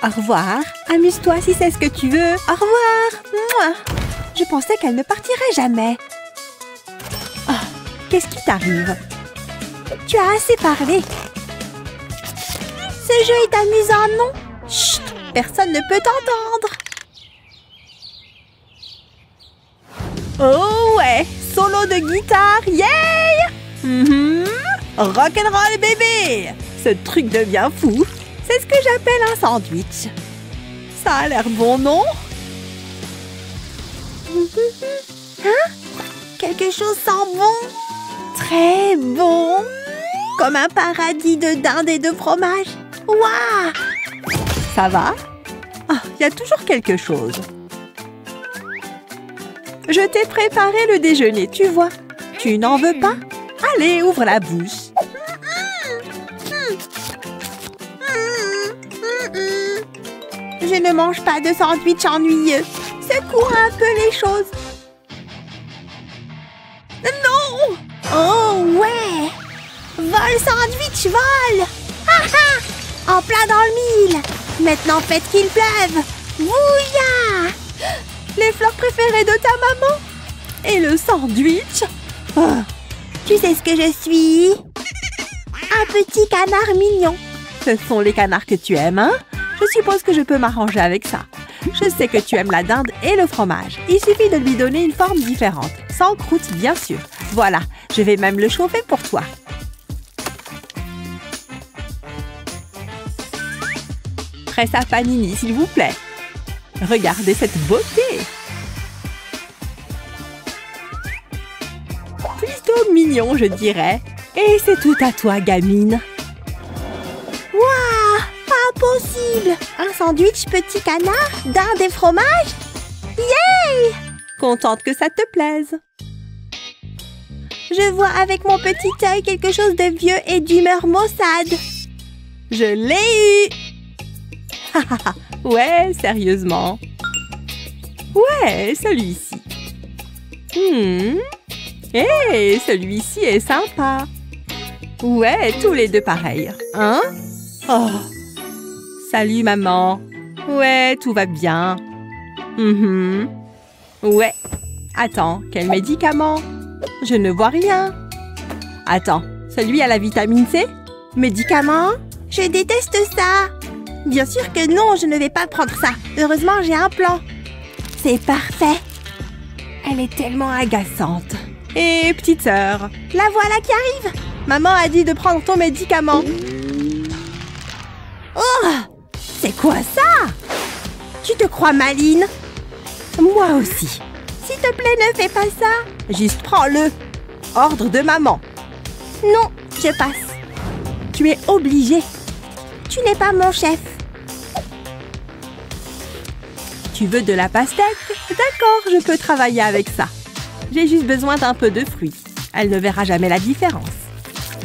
Au revoir. Amuse-toi si c'est ce que tu veux. Au revoir. Mouah. Je pensais qu'elle ne partirait jamais. Oh, qu'est-ce qui t'arrive? Tu as assez parlé. Ce jeu est amusant, non? Chut, personne ne peut t'entendre. Oh ouais, solo de guitare, yay! Rock'n'roll bébé! Ce truc devient fou. C'est ce que j'appelle un sandwich. Ça a l'air bon, non? Hein? Quelque chose sent bon. Très bon. Comme un paradis de dinde et de fromage. Waouh! Ça va? Ah, il y a toujours quelque chose. Je t'ai préparé le déjeuner, tu vois. Tu n'en veux pas? Allez, ouvre la bouche. Je ne mange pas de sandwich ennuyeux. Secoue un peu les choses. Non! Oh ouais! Vol sandwich, vol! Ha ha! En plein dans le mille. Maintenant faites qu'il pleuve. Bouya! Les fleurs préférées de ta maman. Et le sandwich. Oh. Tu sais ce que je suis? Un petit canard mignon. Ce sont les canards que tu aimes, hein? Je suppose que je peux m'arranger avec ça. Je sais que tu aimes la dinde et le fromage. Il suffit de lui donner une forme différente. Sans croûte, bien sûr. Voilà, je vais même le chauffer pour toi. Presse à panini, s'il vous plaît. Regardez cette beauté. Plutôt mignon, je dirais. Et c'est tout à toi, gamine. Waouh! Pas possible! Un sandwich petit canard, dinde et fromage? Yay! Contente que ça te plaise. Je vois avec mon petit œil quelque chose de vieux et d'humeur maussade. Je l'ai eu! Ouais, sérieusement. Ouais, celui-ci. Hey, celui-ci est sympa. Ouais, tous les deux pareils. Hein? Oh. Salut, maman. Ouais, tout va bien. Ouais. Attends, quel médicament? Je ne vois rien. Attends, celui à la vitamine C? Médicament? Je déteste ça. Bien sûr que non, je ne vais pas prendre ça. Heureusement, j'ai un plan. C'est parfait. Elle est tellement agaçante. Et petite sœur, la voilà qui arrive. Maman a dit de prendre ton médicament. Oh! C'est quoi ça? Tu te crois maline? Moi aussi. S'il te plaît, ne fais pas ça. Juste prends-le. Ordre de maman. Non, je passe. Tu es obligé. Tu n'es pas mon chef. Tu veux de la pastèque? D'accord, je peux travailler avec ça. J'ai juste besoin d'un peu de fruits. Elle ne verra jamais la différence.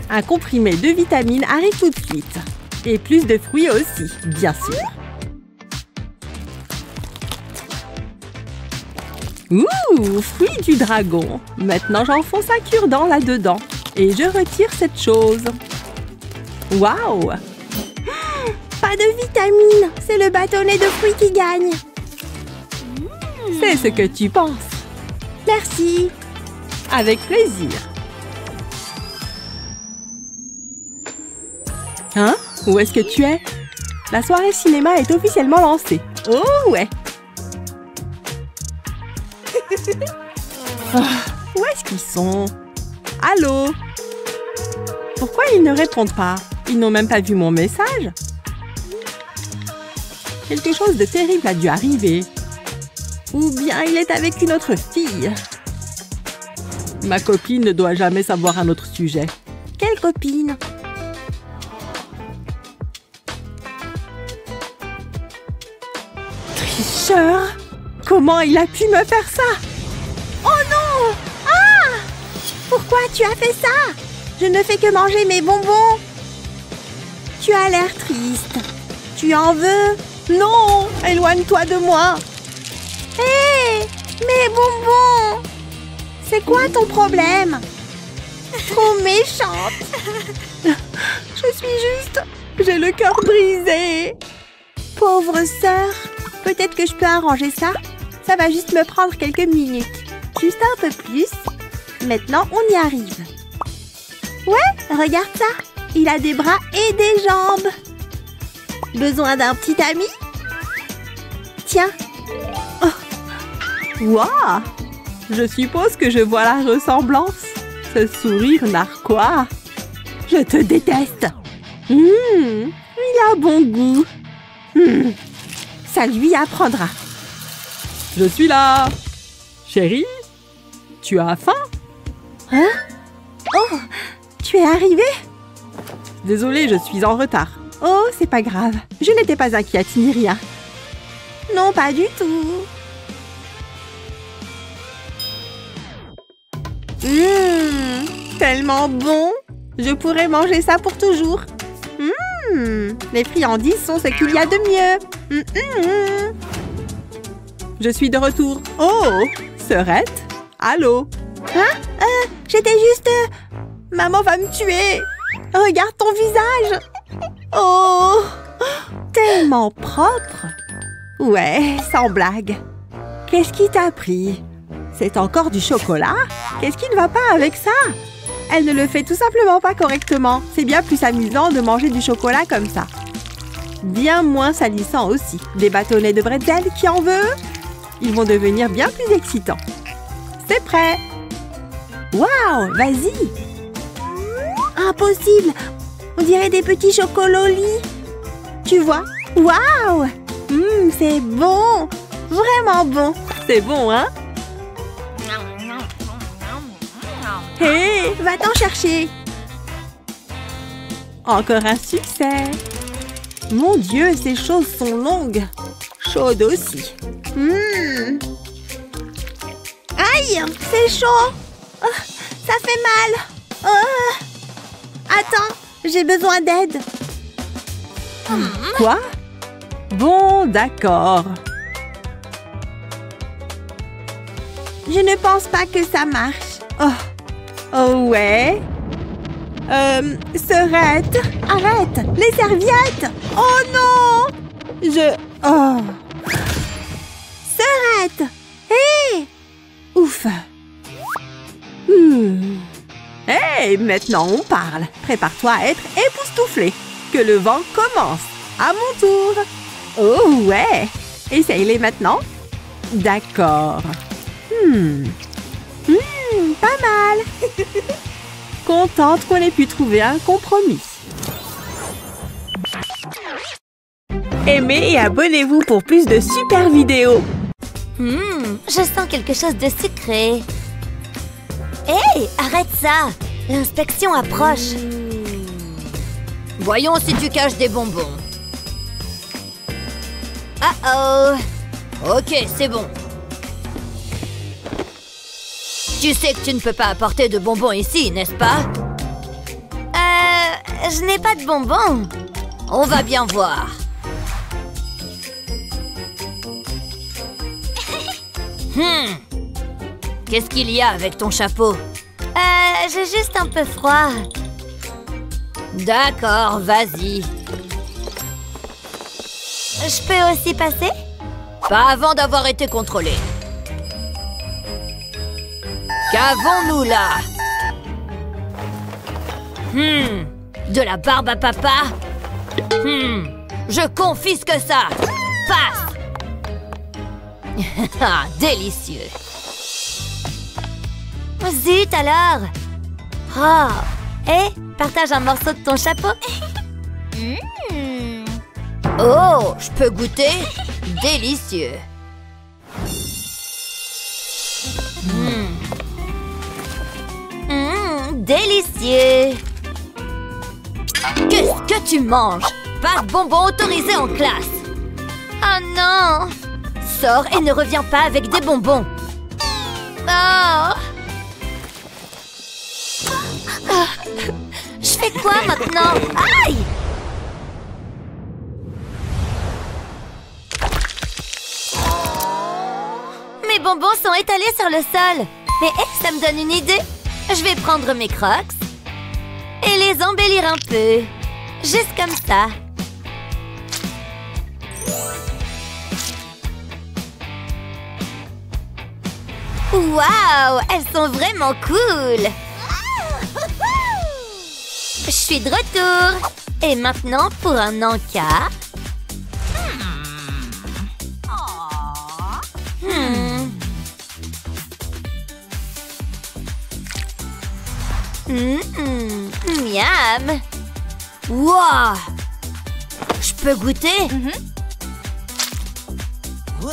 Un comprimé de vitamines arrive tout de suite. Et plus de fruits aussi, bien sûr. Ouh, fruits du dragon. Maintenant, j'enfonce un cure-dent là-dedans. Et je retire cette chose. Waouh! Pas de vitamines. C'est le bâtonnet de fruits qui gagne. C'est ce que tu penses. Merci. Avec plaisir. Hein? Où est-ce que tu es? La soirée cinéma est officiellement lancée. Oh ouais! Où est-ce qu'ils sont? Allô? Pourquoi ils ne répondent pas? Ils n'ont même pas vu mon message? Quelque chose de terrible a dû arriver. Ou bien il est avec une autre fille. Ma copine ne doit jamais savoir un autre sujet. Quelle copine? Tricheur! Comment il a pu me faire ça? Oh non! Ah! Pourquoi tu as fait ça? Je ne fais que manger mes bonbons. Tu as l'air triste. Tu en veux? Non! Éloigne-toi de moi! Hé! Mes bonbons! C'est quoi ton problème? Trop méchante! Je suis juste... J'ai le cœur brisé! Pauvre pauvre sœur. Peut-être que je peux arranger ça. Ça va juste me prendre quelques minutes. Juste un peu plus. Maintenant, on y arrive. Ouais, regarde ça. Il a des bras et des jambes. Besoin d'un petit ami? Tiens. Oh. Waouh! Je suppose que je vois la ressemblance. Ce sourire narquois. Je te déteste. Il a bon goût. Ça lui apprendra. Je suis là. Chérie, tu as faim? Hein? Oh, tu es arrivée? Désolée, je suis en retard. Oh, c'est pas grave. Je n'étais pas inquiète ni rien. Non, pas du tout. Tellement bon. Je pourrais manger ça pour toujours. Les friandises sont ce qu'il y a de mieux. Je suis de retour. Oh, sœurette. Allô? Hein? J'étais juste... Maman va me tuer. Regarde ton visage. Oh, tellement propre. Ouais, sans blague. Qu'est-ce qui t'a pris? C'est encore du chocolat? Qu'est-ce qui ne va pas avec ça? Elle ne le fait tout simplement pas correctement. C'est bien plus amusant de manger du chocolat comme ça. Bien moins salissant aussi. Des bâtonnets de bretzel, qui en veut? Ils vont devenir bien plus excitants. C'est prêt! Waouh! Vas-y! Impossible! On dirait des petits chocololis. Tu vois? Waouh! C'est bon! Vraiment bon! C'est bon, hein? Hé! Hey, va t'en chercher! Encore un succès! Mon Dieu, ces choses sont longues! Chaudes aussi! Aïe! C'est chaud! Ça fait mal! Attends! J'ai besoin d'aide! Quoi? Bon, d'accord. Je ne pense pas que ça marche. Oh ouais? Sœurette, arrête! Les serviettes! Oh non! Sœurette! Hé! Ouf! Hey, maintenant on parle. Prépare-toi à être époustouflé. Que le vent commence. À mon tour. Oh ouais! Essaye-les maintenant. D'accord. Pas mal. Contente qu'on ait pu trouver un compromis. Aimez et abonnez-vous pour plus de super vidéos. Je sens quelque chose de sucré. Hé, arrête ça! L'inspection approche. Voyons si tu caches des bonbons. Oh! Ok, c'est bon. Tu sais que tu ne peux pas apporter de bonbons ici, n'est-ce pas? Je n'ai pas de bonbons. On va bien voir. Qu'est-ce qu'il y a avec ton chapeau? J'ai juste un peu froid. D'accord, vas-y. Je peux aussi passer? Pas avant d'avoir été contrôlé. Qu'avons-nous là? De la barbe à papa? Je confisque ça! Passe! Délicieux! Zut alors! Oh! Partage un morceau de ton chapeau? Oh! Je peux goûter? Délicieux! Délicieux! Qu'est-ce que tu manges? Pas de bonbons autorisés en classe! Oh non! Sors et ne reviens pas avec des bonbons! Oh! Je fais quoi maintenant? Aïe! Mes bonbons sont étalés sur le sol! Mais ça me donne une idée! Je vais prendre mes Crocs et les embellir un peu. Juste comme ça. Waouh, elles sont vraiment cool. Je suis de retour. Et maintenant, pour un encas. Miam. Wow. Je peux goûter? Wow.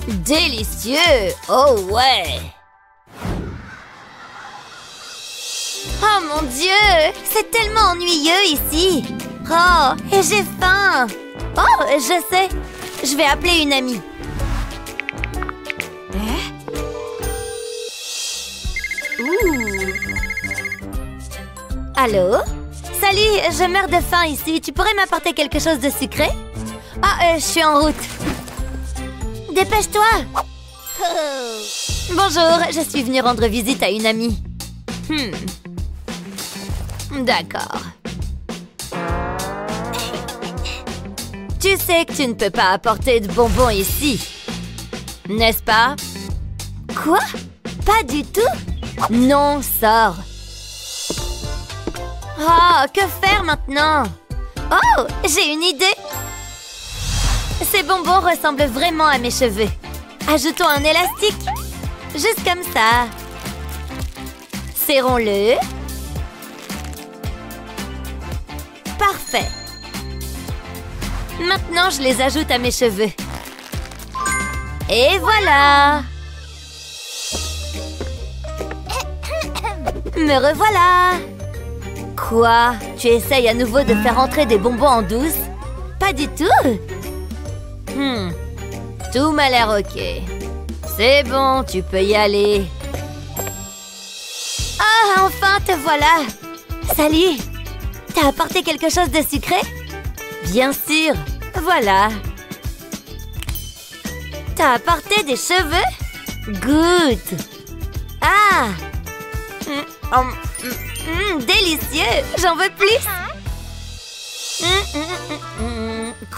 Délicieux. Oh ouais. Oh mon Dieu, c'est tellement ennuyeux ici. Oh, et j'ai faim. Oh, je sais. Je vais appeler une amie. Allô? Salut, je meurs de faim ici. Tu pourrais m'apporter quelque chose de sucré? Ah, je suis en route. Dépêche-toi. Bonjour, je suis venue rendre visite à une amie. D'accord. Tu sais que tu ne peux pas apporter de bonbons ici, n'est-ce pas? Quoi? Pas du tout? Non, sors. Oh, que faire maintenant? Oh, j'ai une idée. Ces bonbons ressemblent vraiment à mes cheveux. Ajoutons un élastique. Juste comme ça. Serrons-le. Parfait. Maintenant, je les ajoute à mes cheveux. Et voilà. Me revoilà. Quoi? Tu essayes à nouveau de faire entrer des bonbons en douce? Pas du tout. Tout m'a l'air ok. C'est bon, tu peux y aller. Ah, enfin, te voilà. Salut. T'as apporté quelque chose de sucré? Bien sûr. Voilà. T'as apporté des cheveux? Goûte. Ah. Délicieux. J'en veux plus.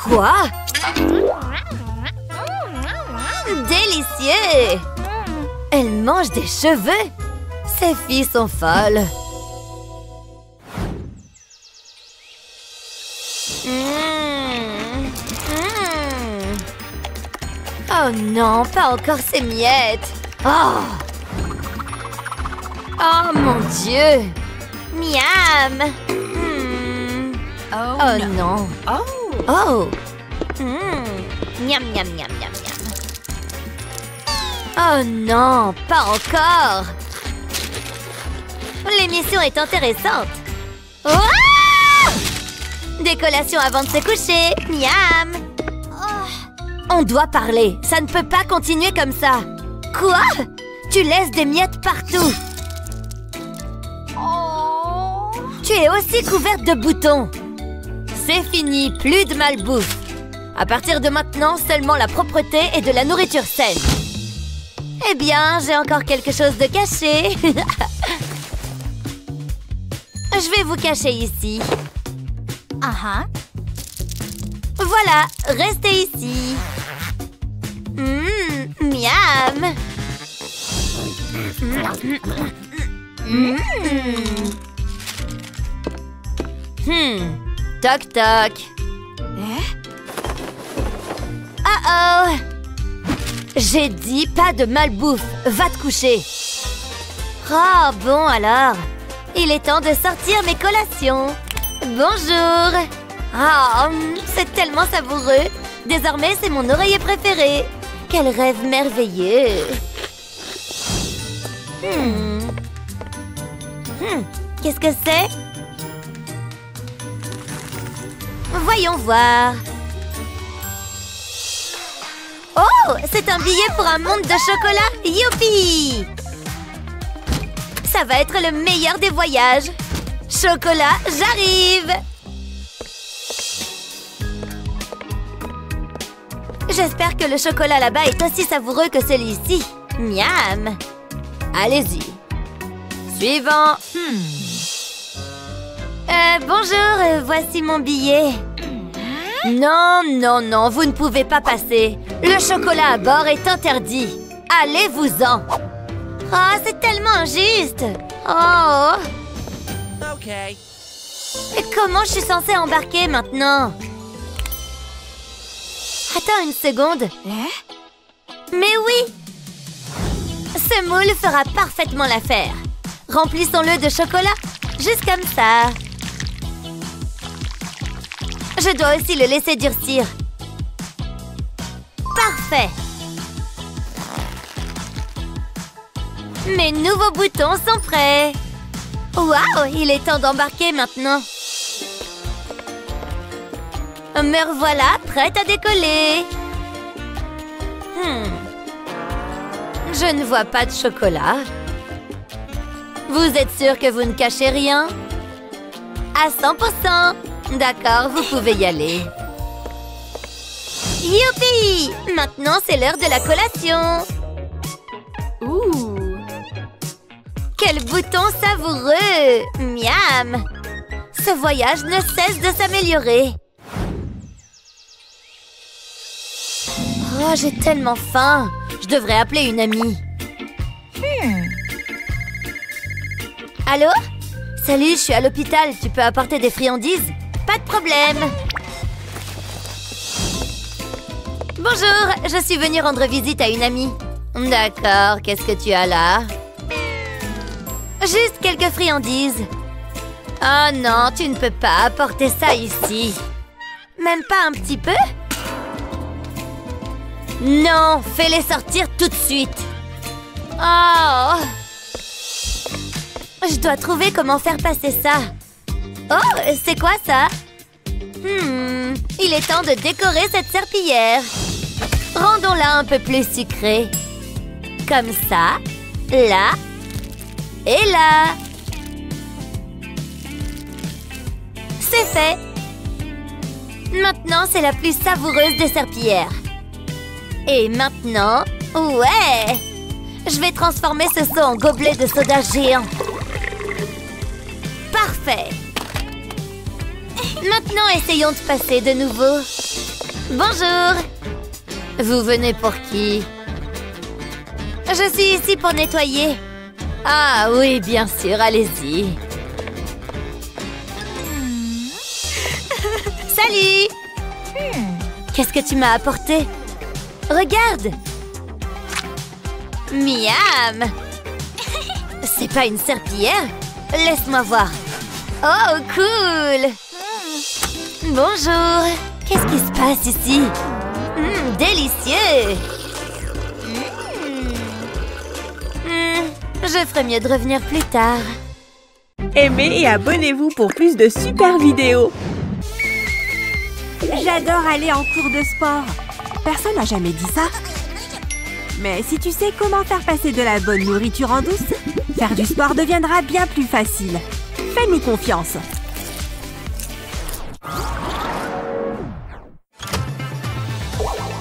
Quoi? Délicieux. Elle mange des cheveux. Ces filles sont folles. Oh non, pas encore ces miettes. Oh mon Dieu. Miam. Oh non. Oh. Miam, miam, miam, miam, miam. Oh non, pas encore. L'émission est intéressante. Oh! Des collations avant de se coucher. Miam. On doit parler. Ça ne peut pas continuer comme ça. Quoi? Tu laisses des miettes partout. Tu es aussi couverte de boutons. C'est fini, plus de malbouffe. À partir de maintenant, seulement la propreté et de la nourriture saine. Eh bien, j'ai encore quelque chose de caché. Je vais vous cacher ici. Voilà, restez ici. Miam. Toc toc. Oh. J'ai dit pas de malbouffe. Va te coucher. Oh bon alors. Il est temps de sortir mes collations. Bonjour. Oh, c'est tellement savoureux. Désormais, c'est mon oreiller préféré. Quel rêve merveilleux. Qu'est-ce que c'est? Voyons voir. Oh, c'est un billet pour un monde de chocolat. Youpi! Ça va être le meilleur des voyages. Chocolat, j'arrive! J'espère que le chocolat là-bas est aussi savoureux que celui-ci. Miam! Allez-y. Suivant. Bonjour, voici mon billet. Non, non, non, vous ne pouvez pas passer. Le chocolat à bord est interdit. Allez-vous-en! Oh, c'est tellement injuste! Oh! Ok. Et comment je suis censée embarquer maintenant? Attends une seconde. Mais oui! Ce moule fera parfaitement l'affaire. Remplissons-le de chocolat, juste comme ça. Je dois aussi le laisser durcir. Parfait! Mes nouveaux boutons sont prêts. Waouh, il est temps d'embarquer maintenant. Me revoilà prête à décoller. Je ne vois pas de chocolat. Vous êtes sûr que vous ne cachez rien? À 100%. D'accord, vous pouvez y aller. Youpi! Maintenant, c'est l'heure de la collation. Ouh! Quel bouton savoureux! Miam! Ce voyage ne cesse de s'améliorer. Oh, j'ai tellement faim. Je devrais appeler une amie. Allô? Salut, je suis à l'hôpital. Tu peux apporter des friandises? Pas de problème. Bonjour, je suis venue rendre visite à une amie. D'accord, qu'est-ce que tu as là? Juste quelques friandises. Oh non, tu ne peux pas apporter ça ici. Même pas un petit peu? Non, fais-les sortir tout de suite. Oh! Je dois trouver comment faire passer ça. Oh, c'est quoi ça? Il est temps de décorer cette serpillière. Rendons-la un peu plus sucrée. Comme ça, là et là. C'est fait. Maintenant, c'est la plus savoureuse des serpillières. Et maintenant, ouais! Je vais transformer ce seau en gobelet de soda géant. Parfait! Maintenant, essayons de passer de nouveau. Bonjour! Vous venez pour qui? Je suis ici pour nettoyer. Ah oui, bien sûr, allez-y. Salut! Qu'est-ce que tu m'as apporté? Regarde! Miam! C'est pas une serpillière? Laisse-moi voir. Oh, cool! Bonjour! Qu'est-ce qui se passe ici? Délicieux! Je ferais mieux de revenir plus tard. Aimez et abonnez-vous pour plus de super vidéos. J'adore aller en cours de sport. Personne n'a jamais dit ça. Mais si tu sais comment faire passer de la bonne nourriture en douce, faire du sport deviendra bien plus facile. Fais-nous confiance.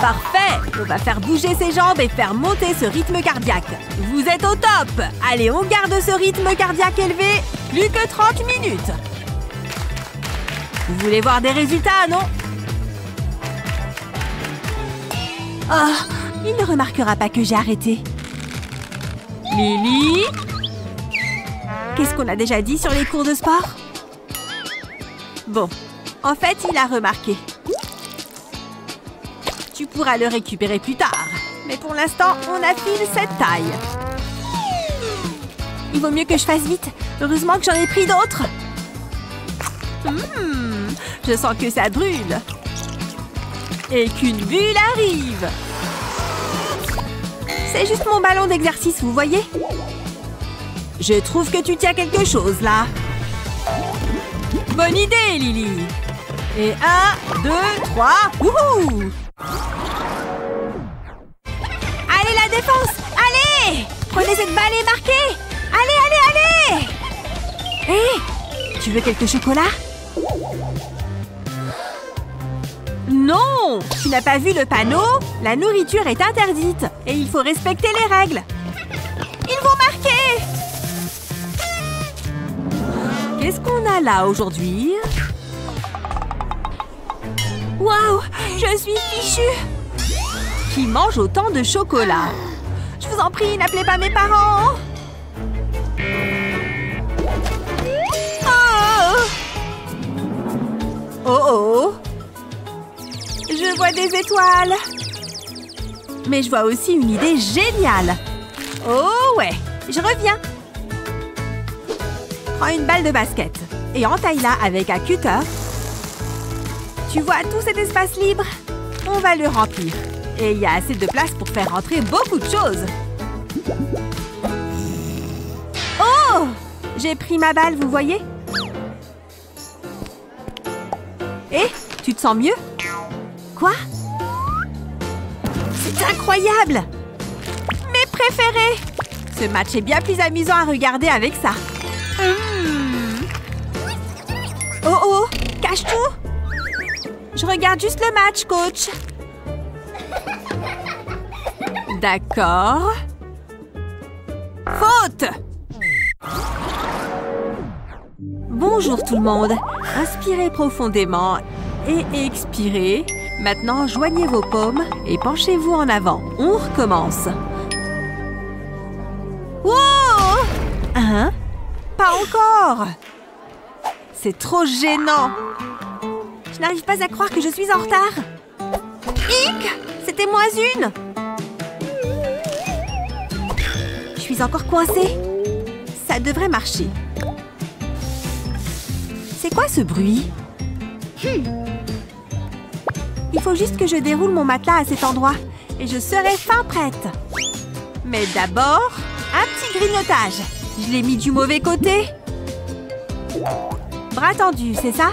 Parfait! On va faire bouger ses jambes et faire monter ce rythme cardiaque. Vous êtes au top! Allez, on garde ce rythme cardiaque élevé. Plus que 30 minutes. Vous voulez voir des résultats, non? Oh, il ne remarquera pas que j'ai arrêté. Lily? Qu'est-ce qu'on a déjà dit sur les cours de sport? Bon, en fait, il a remarqué. Tu pourras le récupérer plus tard. Mais pour l'instant, on affine cette taille. Il vaut mieux que je fasse vite. Heureusement que j'en ai pris d'autres. Je sens que ça brûle. Et qu'une bulle arrive. C'est juste mon ballon d'exercice, vous voyez? Je trouve que tu tiens quelque chose, là. Bonne idée, Lily. Et 1, 2, 3, wouhou! Allez, la défense! Allez! Prenez cette balle et marquez! Allez, allez, allez! Hé! Tu veux quelques chocolats? Non! Tu n'as pas vu le panneau? La nourriture est interdite et il faut respecter les règles. Ils vont marquer! Qu'est-ce qu'on a là aujourd'hui? Waouh! Je suis fichue! Qui mange autant de chocolat? Je vous en prie, n'appelez pas mes parents. Oh! Oh oh! Je vois des étoiles. Mais je vois aussi une idée géniale. Oh ouais, je reviens. Prends une balle de basket et entaille-la avec un cutter. Tu vois tout cet espace libre? On va le remplir. Et il y a assez de place pour faire rentrer beaucoup de choses. Oh! J'ai pris ma balle, vous voyez? Eh, tu te sens mieux? Quoi? C'est incroyable! Mes préférés! Ce match est bien plus amusant à regarder avec ça. Oh oh! Cache tout! Je regarde juste le match, coach. D'accord. Faute! Bonjour tout le monde. Inspirez profondément et expirez. Maintenant, joignez vos paumes et penchez-vous en avant. On recommence. Wow! Hein? Pas encore! C'est trop gênant. Je n'arrive pas à croire que je suis en retard. Hic! C'était moins une. Je suis encore coincée. Ça devrait marcher. C'est quoi ce bruit? Il faut juste que je déroule mon matelas à cet endroit et je serai fin prête. Mais d'abord, un petit grignotage. Je l'ai mis du mauvais côté. Bras tendus, c'est ça?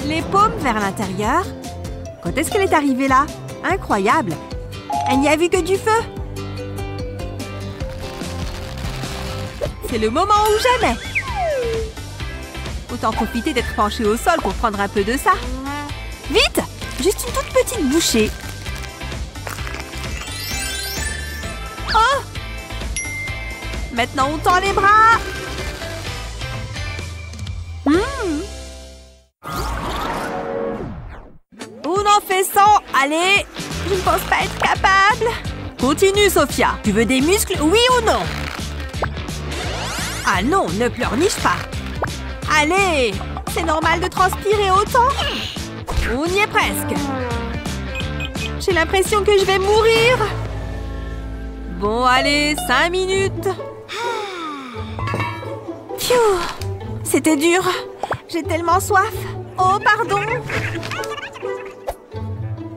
Les paumes vers l'intérieur. Quand est-ce qu'elle est arrivée là? Incroyable! Elle n'y a vu que du feu. C'est le moment ou jamais. Autant profiter d'être penché au sol pour prendre un peu de ça. Vite! Juste une toute petite bouchée. Oh! Maintenant, on tend les bras. On en fait 100. Allez! Je ne pense pas être capable. Continue, Sophia. Tu veux des muscles, oui ou non? Ah non, ne pleurniche pas. Allez! C'est normal de transpirer autant. On y est presque. J'ai l'impression que je vais mourir. Bon, allez, 5 minutes. Pfiou! C'était dur. J'ai tellement soif. Oh, pardon.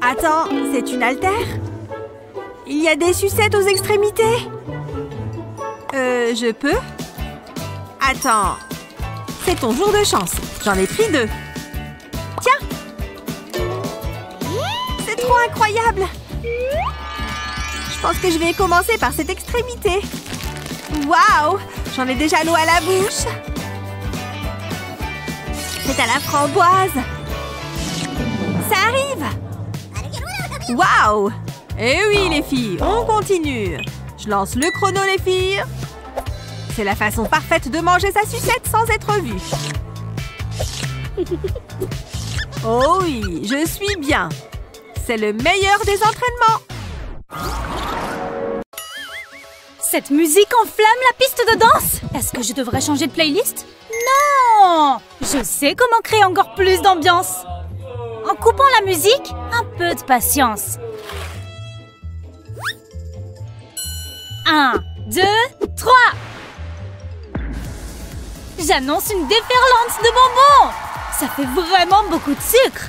Attends, c'est une haltère? Il y a des sucettes aux extrémités. Je peux? Attends. C'est ton jour de chance. J'en ai pris 2. Tiens! C'est trop incroyable! Je pense que je vais commencer par cette extrémité. Waouh! J'en ai déjà l'eau à la bouche. C'est à la framboise. Ça arrive! Waouh! Eh oui, les filles, on continue. Je lance le chrono, les filles. C'est la façon parfaite de manger sa sucette sans être vue. Oh oui, je suis bien. C'est le meilleur des entraînements. Cette musique enflamme la piste de danse. Est-ce que je devrais changer de playlist? Non! Je sais comment créer encore plus d'ambiance. En coupant la musique, un peu de patience. 1, 2, 3. J'annonce une déferlante de bonbons. Ça fait vraiment beaucoup de sucre.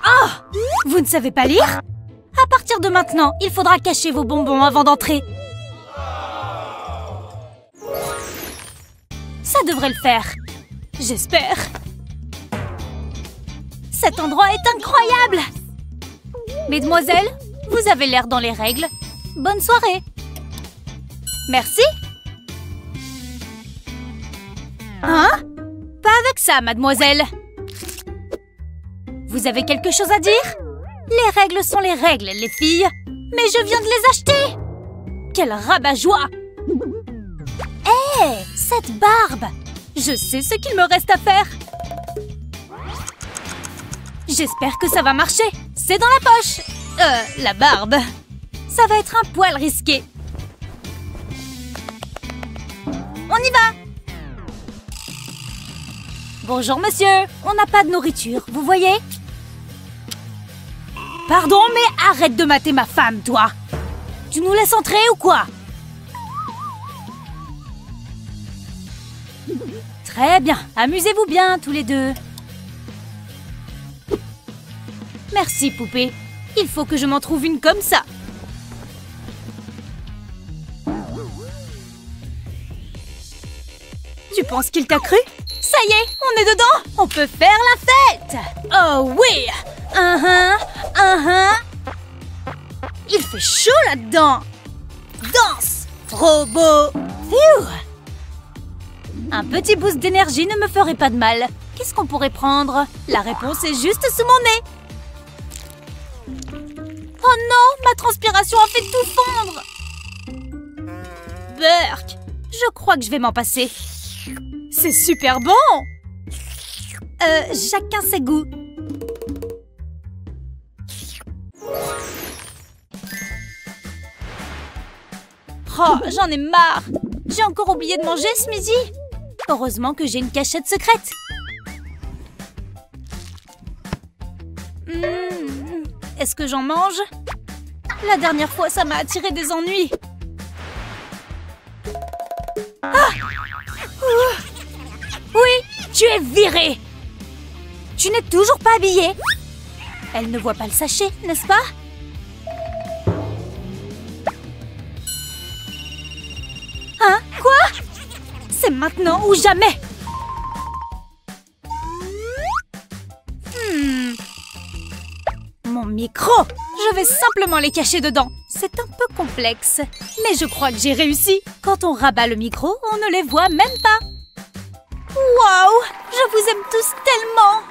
Oh! Vous ne savez pas lire? À partir de maintenant, il faudra cacher vos bonbons avant d'entrer. Ça devrait le faire. J'espère. Cet endroit est incroyable. Mesdemoiselles, vous avez l'air dans les règles. Bonne soirée. Merci. Hein? Pas avec ça, mademoiselle. Vous avez quelque chose à dire? Les règles sont les règles, les filles. Mais je viens de les acheter. Quel rabat-joie! Hé, cette barbe! Je sais ce qu'il me reste à faire. J'espère que ça va marcher. C'est dans la poche. La barbe. Ça va être un poil risqué. On y va! Bonjour, monsieur. On n'a pas de nourriture, vous voyez? Pardon, mais arrête de mater ma femme, toi! Tu nous laisses entrer ou quoi? Très bien. Amusez-vous bien, tous les deux. Merci, poupée. Il faut que je m'en trouve une comme ça. Tu penses qu'il t'a cru? Ça y est, on est dedans! On peut faire la fête! Oh oui! Il fait chaud là-dedans! Danse! Robot! Phew! Un petit boost d'énergie ne me ferait pas de mal. Qu'est-ce qu'on pourrait prendre? La réponse est juste sous mon nez. Oh non! Ma transpiration a fait tout fondre! Burk! Je crois que je vais m'en passer. C'est super bon! Chacun ses goûts. Oh, j'en ai marre! J'ai encore oublié de manger ce midi! Heureusement que j'ai une cachette secrète. Est-ce que j'en mange? La dernière fois, ça m'a attiré des ennuis. Ah! Oui, tu es virée! Tu n'es toujours pas habillée. Elle ne voit pas le sachet, n'est-ce pas? Hein? Quoi? C'est maintenant ou jamais! Mon micro! Je vais simplement les cacher dedans. C'est un peu complexe. Mais je crois que j'ai réussi. Quand on rabat le micro, on ne les voit même pas. Waouh! Je vous aime tous tellement!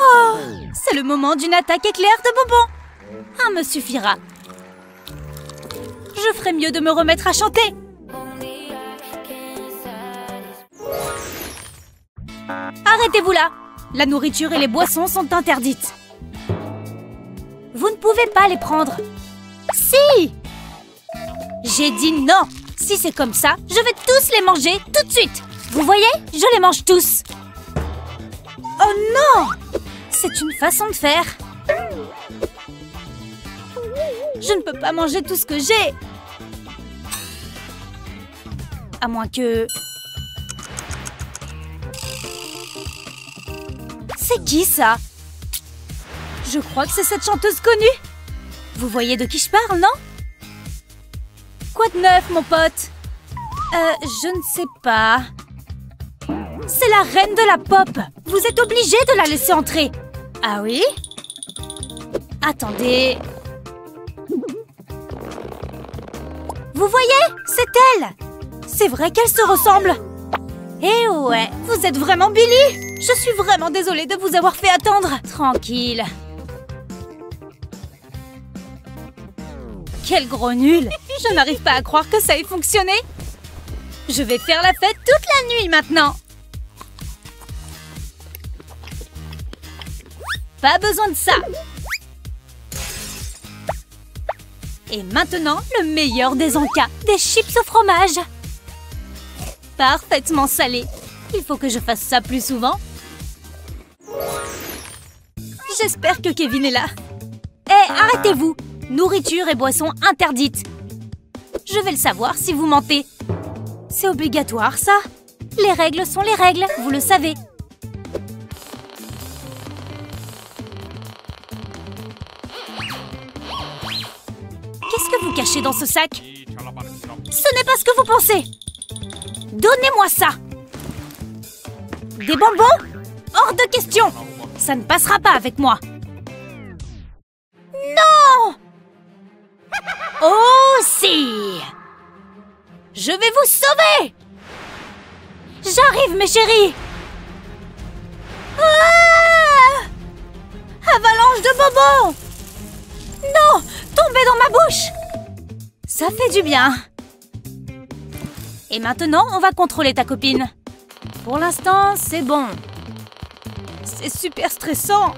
Oh! C'est le moment d'une attaque éclair de bonbons. Un me suffira. Je ferais mieux de me remettre à chanter. Arrêtez-vous là! La nourriture et les boissons sont interdites. Vous ne pouvez pas les prendre. Si! J'ai dit non! Si c'est comme ça, je vais tous les manger tout de suite. Vous voyez? Je les mange tous. Oh non! C'est une façon de faire. Je ne peux pas manger tout ce que j'ai. À moins que... C'est qui ça? Je crois que c'est cette chanteuse connue. Vous voyez de qui je parle, non? Quoi de neuf, mon pote? Je ne sais pas. C'est la reine de la pop. Vous êtes obligé de la laisser entrer. Ah oui? Attendez. Vous voyez? C'est elle. C'est vrai qu'elle se ressemble. Eh ouais, vous êtes vraiment Billy? Je suis vraiment désolée de vous avoir fait attendre. Tranquille. Quel gros nul! Je n'arrive pas à croire que ça ait fonctionné. Je vais faire la fête toute la nuit maintenant. Pas besoin de ça. Et maintenant, le meilleur des encas, des chips au fromage. Parfaitement salé. Il faut que je fasse ça plus souvent. J'espère que Kevin est là. Hé, arrêtez-vous! Nourriture et boissons interdites. Je vais le savoir si vous mentez. C'est obligatoire, ça. Les règles sont les règles, vous le savez. Qu'est-ce que vous cachez dans ce sac? Ce n'est pas ce que vous pensez. Donnez-moi ça. Des bonbons? Hors de question. Ça ne passera pas avec moi. Non! Oh si! Je vais vous sauver! J'arrive, mes chéris! Ah! Avalanche de bonbons! Non! Tombez dans ma bouche! Ça fait du bien. Et maintenant, on va contrôler ta copine. Pour l'instant, c'est bon. Vous voyez? C'est elle. Je vais vous sauver. J'arrive, mes chéris! Ah! Avalanche de bonbons! Non! Tombez dans ma bouche! Ça fait du bien. Et maintenant, on va contrôler ta copine. Pour l'instant, c'est bon. Vous voyez? C'est elle. Je vais vous sauver. J'arrive, mes chéris! Ah! Avalanche de bonbons! Non! Tombez dans ma bouche! Ça fait du bien. Et maintenant, on va contrôler ta copine. c'est super stressant.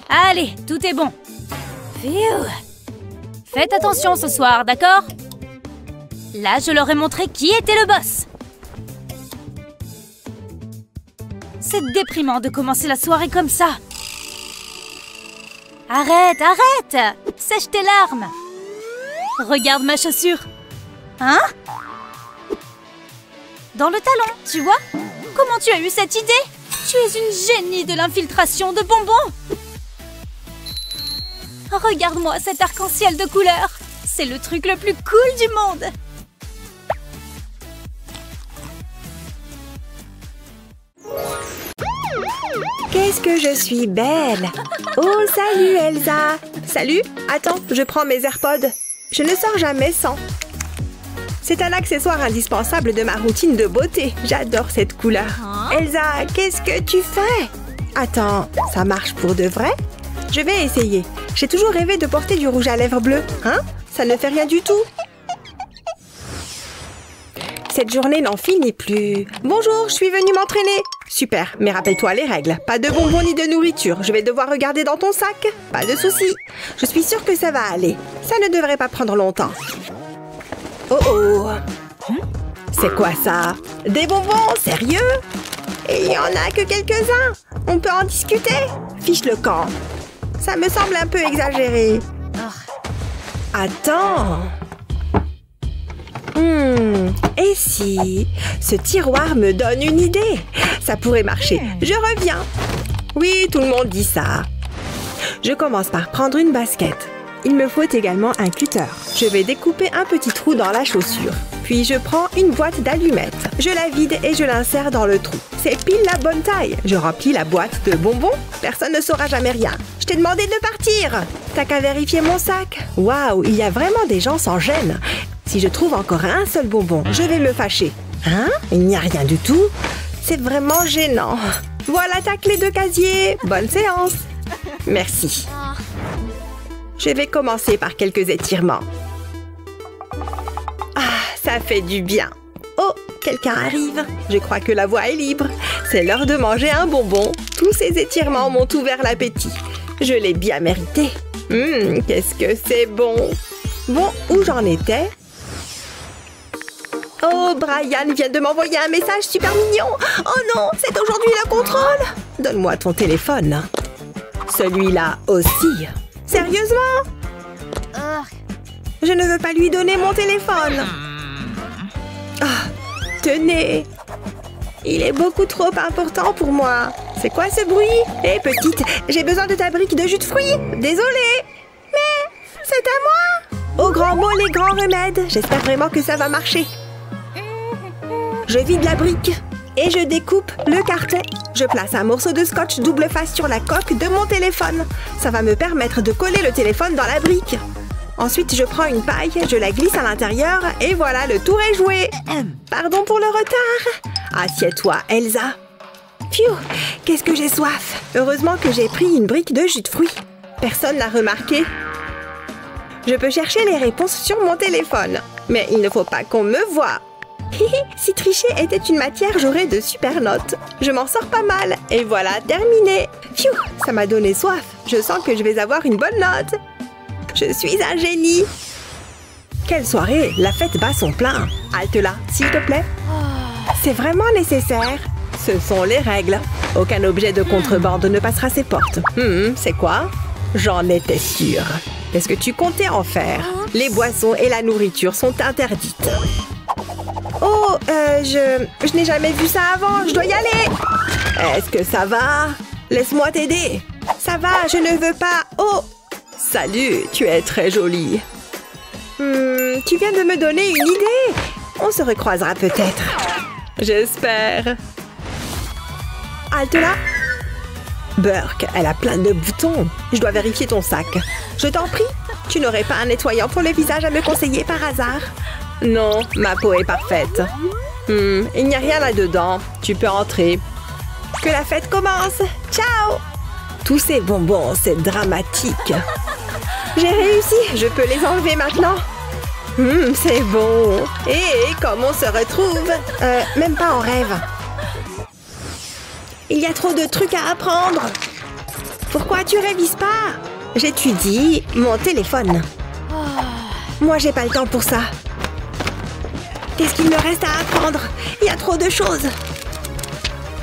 Allez, tout est bon. Phew. Faites attention ce soir, d'accord? Là, je leur ai montré qui était le boss. C'est déprimant de commencer la soirée comme ça. Arrête, arrête! Sèche tes larmes. Regarde ma chaussure. Hein? Dans le talon, tu vois? Comment tu as eu cette idée? Tu es une génie de l'infiltration de bonbons. Regarde-moi cet arc-en-ciel de couleurs. C'est le truc le plus cool du monde. Qu'est-ce que je suis belle! Oh, salut Elsa! Salut! Attends, je prends mes AirPods. Je ne sors jamais sans. C'est un accessoire indispensable de ma routine de beauté. J'adore cette couleur. Elsa, qu'est-ce que tu fais? Attends, ça marche pour de vrai? Je vais essayer. J'ai toujours rêvé de porter du rouge à lèvres bleu. Hein? Ça ne fait rien du tout. Cette journée n'en finit plus. Bonjour, je suis venue m'entraîner. Super, mais rappelle-toi les règles. Pas de bonbons ni de nourriture. Je vais devoir regarder dans ton sac. Pas de soucis. Je suis sûre que ça va aller. Ça ne devrait pas prendre longtemps. Oh oh. C'est quoi ça? Des bonbons? Sérieux? Et il n'y en a que quelques-uns. On peut en discuter? Fiche le camp. Ça me semble un peu exagéré. Attends. Et si ce tiroir me donne une idée? Ça pourrait marcher. Je reviens. Oui, tout le monde dit ça. Je commence par prendre une basket. Il me faut également un cutter. Je vais découper un petit trou dans la chaussure. Puis je prends une boîte d'allumettes. Je la vide et je l'insère dans le trou. C'est pile la bonne taille. Je remplis la boîte de bonbons. Personne ne saura jamais rien. Je t'ai demandé de partir. T'as qu'à vérifier mon sac. Waouh, il y a vraiment des gens sans gêne. Si je trouve encore un seul bonbon, je vais me fâcher. Hein? Il n'y a rien du tout? C'est vraiment gênant. Voilà ta clé de casier. Bonne séance. Merci. Je vais commencer par quelques étirements. Ah, ça fait du bien. Oh, quelqu'un arrive. Je crois que la voie est libre. C'est l'heure de manger un bonbon. Tous ces étirements m'ont ouvert l'appétit. Je l'ai bien mérité. Qu'est-ce que c'est bon. Bon, où j'en étais? Oh, Brian vient de m'envoyer un message super mignon. Oh non, c'est aujourd'hui le contrôle. Donne-moi ton téléphone. Celui-là aussi. Sérieusement? Je ne veux pas lui donner mon téléphone. Ah, tenez. Il est beaucoup trop important pour moi. C'est quoi ce bruit? Hé, petite, j'ai besoin de ta brique de jus de fruits. Désolée. Mais c'est à moi. Au grand mot, les grands remèdes. J'espère vraiment que ça va marcher. Je vide la brique et je découpe le carton. Je place un morceau de scotch double face sur la coque de mon téléphone. Ça va me permettre de coller le téléphone dans la brique. Ensuite, je prends une paille, je la glisse à l'intérieur et voilà, le tour est joué. Pardon pour le retard. Assieds-toi, Elsa. Pfiou, qu'est-ce que j'ai soif. Heureusement que j'ai pris une brique de jus de fruits. Personne n'a remarqué. Je peux chercher les réponses sur mon téléphone. Mais il ne faut pas qu'on me voie. Si tricher était une matière, j'aurais de super notes. Je m'en sors pas mal. Et voilà, terminé. Pfiou, ça m'a donné soif. Je sens que je vais avoir une bonne note. Je suis un génie. Quelle soirée, la fête bat son plein. Halte là, s'il te plaît. C'est vraiment nécessaire. Ce sont les règles. Aucun objet de contrebande ne passera ses portes. C'est quoi? J'en étais sûre. Qu'est-ce que tu comptais en faire? Les boissons et la nourriture sont interdites. Oh, je n'ai jamais vu ça avant. Je dois y aller. Est-ce que ça va? Laisse-moi t'aider. Ça va, je ne veux pas. Oh, salut, tu es très jolie. Tu viens de me donner une idée. On se recroisera peut-être. J'espère. Halte là. Burke, elle a plein de boutons. Je dois vérifier ton sac. Je t'en prie. Tu n'aurais pas un nettoyant pour le visage à me conseiller par hasard? Non, ma peau est parfaite. Il n'y a rien là-dedans. Tu peux entrer. Que la fête commence. Ciao. Tous ces bonbons, c'est dramatique. J'ai réussi. Je peux les enlever maintenant. C'est bon. Et comme on se retrouve, même pas en rêve. Il y a trop de trucs à apprendre. Pourquoi tu révises pas? J'étudie mon téléphone. Moi, j'ai pas le temps pour ça. Qu'est-ce qu'il me reste à apprendre? Il y a trop de choses.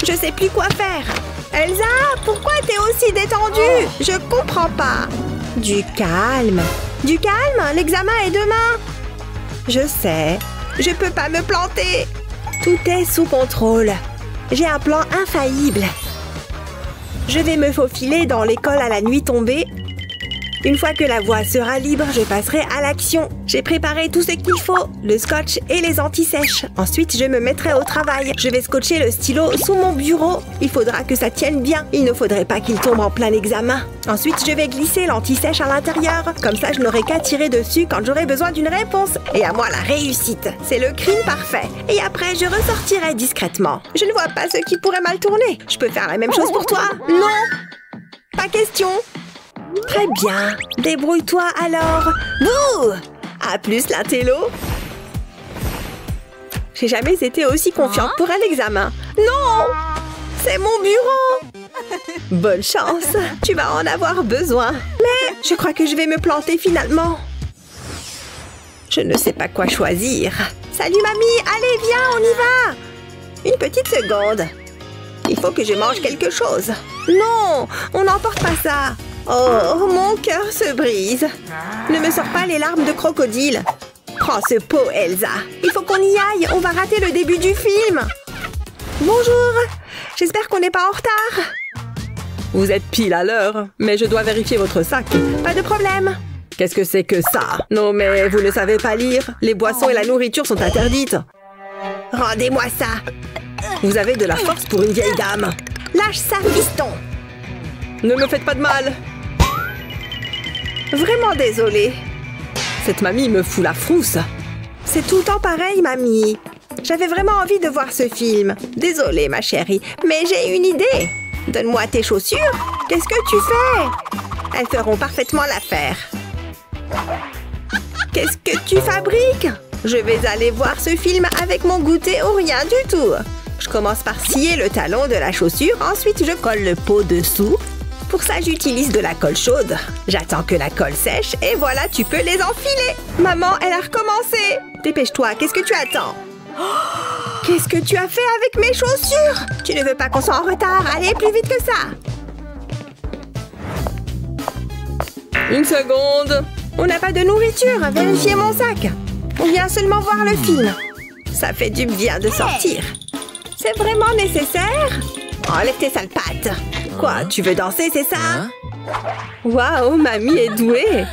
Je sais plus quoi faire. Elsa, pourquoi t'es aussi détendue? Je comprends pas. Du calme. Du calme? L'examen est demain. Je sais. Je peux pas me planter. Tout est sous contrôle. J'ai un plan infaillible. Je vais me faufiler dans l'école à la nuit tombée. Une fois que la voie sera libre, je passerai à l'action. J'ai préparé tout ce qu'il faut, le scotch et les anti-sèches. Ensuite, je me mettrai au travail. Je vais scotcher le stylo sous mon bureau. Il faudra que ça tienne bien. Il ne faudrait pas qu'il tombe en plein examen. Ensuite, je vais glisser l'anti-sèche à l'intérieur. Comme ça, je n'aurai qu'à tirer dessus quand j'aurai besoin d'une réponse. Et à moi, la réussite. C'est le crime parfait. Et après, je ressortirai discrètement. Je ne vois pas ce qui pourrait mal tourner. Je peux faire la même chose pour toi? Non! Pas question. Très bien. Débrouille-toi alors. Bouh! À plus, l'intello. J'ai jamais été aussi confiante pour un examen. Non! C'est mon bureau! Bonne chance. Tu vas en avoir besoin. Mais je crois que je vais me planter finalement. Je ne sais pas quoi choisir. Salut, mamie. Allez, viens, on y va. Une petite seconde. Il faut que je mange quelque chose. Non, on n'emporte pas ça. Oh, mon cœur se brise. Ne me sors pas les larmes de crocodile. Prends ce pot, Elsa. Il faut qu'on y aille. On va rater le début du film. Bonjour. J'espère qu'on n'est pas en retard. Vous êtes pile à l'heure, mais je dois vérifier votre sac. Pas de problème. Qu'est-ce que c'est que ça? Non, mais vous ne savez pas lire. Les boissons et la nourriture sont interdites. Rendez-moi ça. Vous avez de la force pour une vieille dame. Lâche ça, fiston. Ne me faites pas de mal. Vraiment désolée. Cette mamie me fout la frousse. C'est tout le temps pareil, mamie. J'avais vraiment envie de voir ce film. Désolée, ma chérie, mais j'ai une idée. Donne-moi tes chaussures. Qu'est-ce que tu fais? Elles feront parfaitement l'affaire. Qu'est-ce que tu fabriques? Je vais aller voir ce film avec mon goûter ou rien du tout. Je commence par scier le talon de la chaussure. Ensuite, je colle le pot dessous. Pour ça, j'utilise de la colle chaude. J'attends que la colle sèche et voilà, tu peux les enfiler. Maman, elle a recommencé. Dépêche-toi, qu'est-ce que tu attends? Qu'est-ce que tu as fait avec mes chaussures? Tu ne veux pas qu'on soit en retard? Allez, plus vite que ça. Une seconde. On n'a pas de nourriture. Vérifiez mon sac. On vient seulement voir le film. Ça fait du bien de sortir. C'est vraiment nécessaire? Enlève tes sales pattes. Quoi, tu veux danser, c'est ça? Waouh, mamie est douée.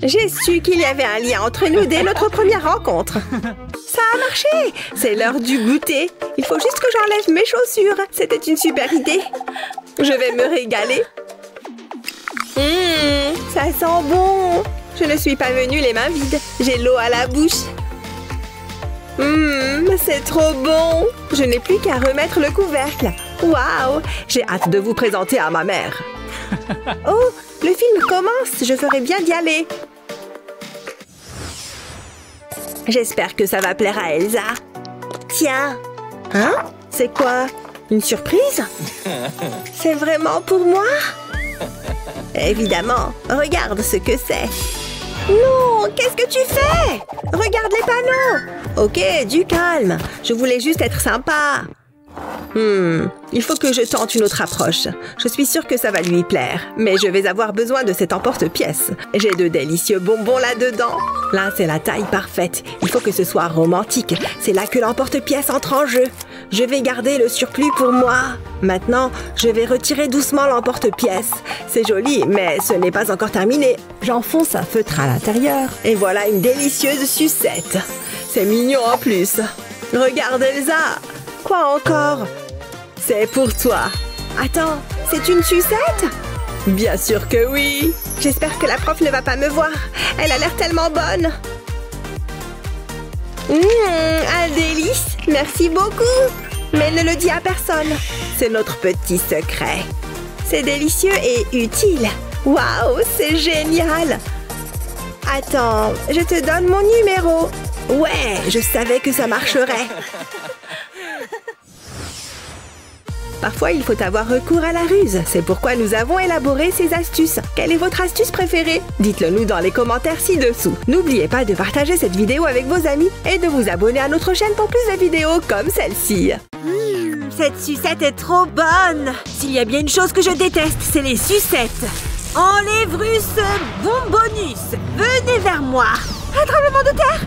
J'ai su qu'il y avait un lien entre nous dès notre première rencontre. Ça a marché. C'est l'heure du goûter. Il faut juste que j'enlève mes chaussures. C'était une super idée. Je vais me régaler. Ça sent bon. Je ne suis pas venue les mains vides. J'ai l'eau à la bouche. C'est trop bon. Je n'ai plus qu'à remettre le couvercle. Waouh, j'ai hâte de vous présenter à ma mère. Oh, le film commence. Je ferais bien d'y aller. J'espère que ça va plaire à Elsa. Tiens. Hein? C'est quoi? Une surprise? C'est vraiment pour moi? Évidemment. Regarde ce que c'est. Non, qu'est-ce que tu fais? Regarde les panneaux. Ok, du calme. Je voulais juste être sympa. Il faut que je tente une autre approche. Je suis sûre que ça va lui plaire. Mais je vais avoir besoin de cet emporte-pièce. J'ai de délicieux bonbons là-dedans. Là, c'est la taille parfaite. Il faut que ce soit romantique. C'est là que l'emporte-pièce entre en jeu. Je vais garder le surplus pour moi. Maintenant, je vais retirer doucement l'emporte-pièce. C'est joli, mais ce n'est pas encore terminé. J'enfonce un feutre à l'intérieur. Et voilà une délicieuse sucette. C'est mignon en plus. Regarde Elsa. Quoi encore? C'est pour toi. Attends, c'est une sucette? Bien sûr que oui. J'espère que la prof ne va pas me voir. Elle a l'air tellement bonne. Un délice. Merci beaucoup. Mais ne le dis à personne. C'est notre petit secret. C'est délicieux et utile. Waouh, c'est génial. Attends, je te donne mon numéro. Ouais, je savais que ça marcherait. Parfois, il faut avoir recours à la ruse. C'est pourquoi nous avons élaboré ces astuces. Quelle est votre astuce préférée? Dites-le nous dans les commentaires ci-dessous. N'oubliez pas de partager cette vidéo avec vos amis et de vous abonner à notre chaîne pour plus de vidéos comme celle-ci. Cette sucette est trop bonne. S'il y a bien une chose que je déteste, c'est les sucettes. Enlèvrus bonbonus, venez vers moi. Un tremblement de terre.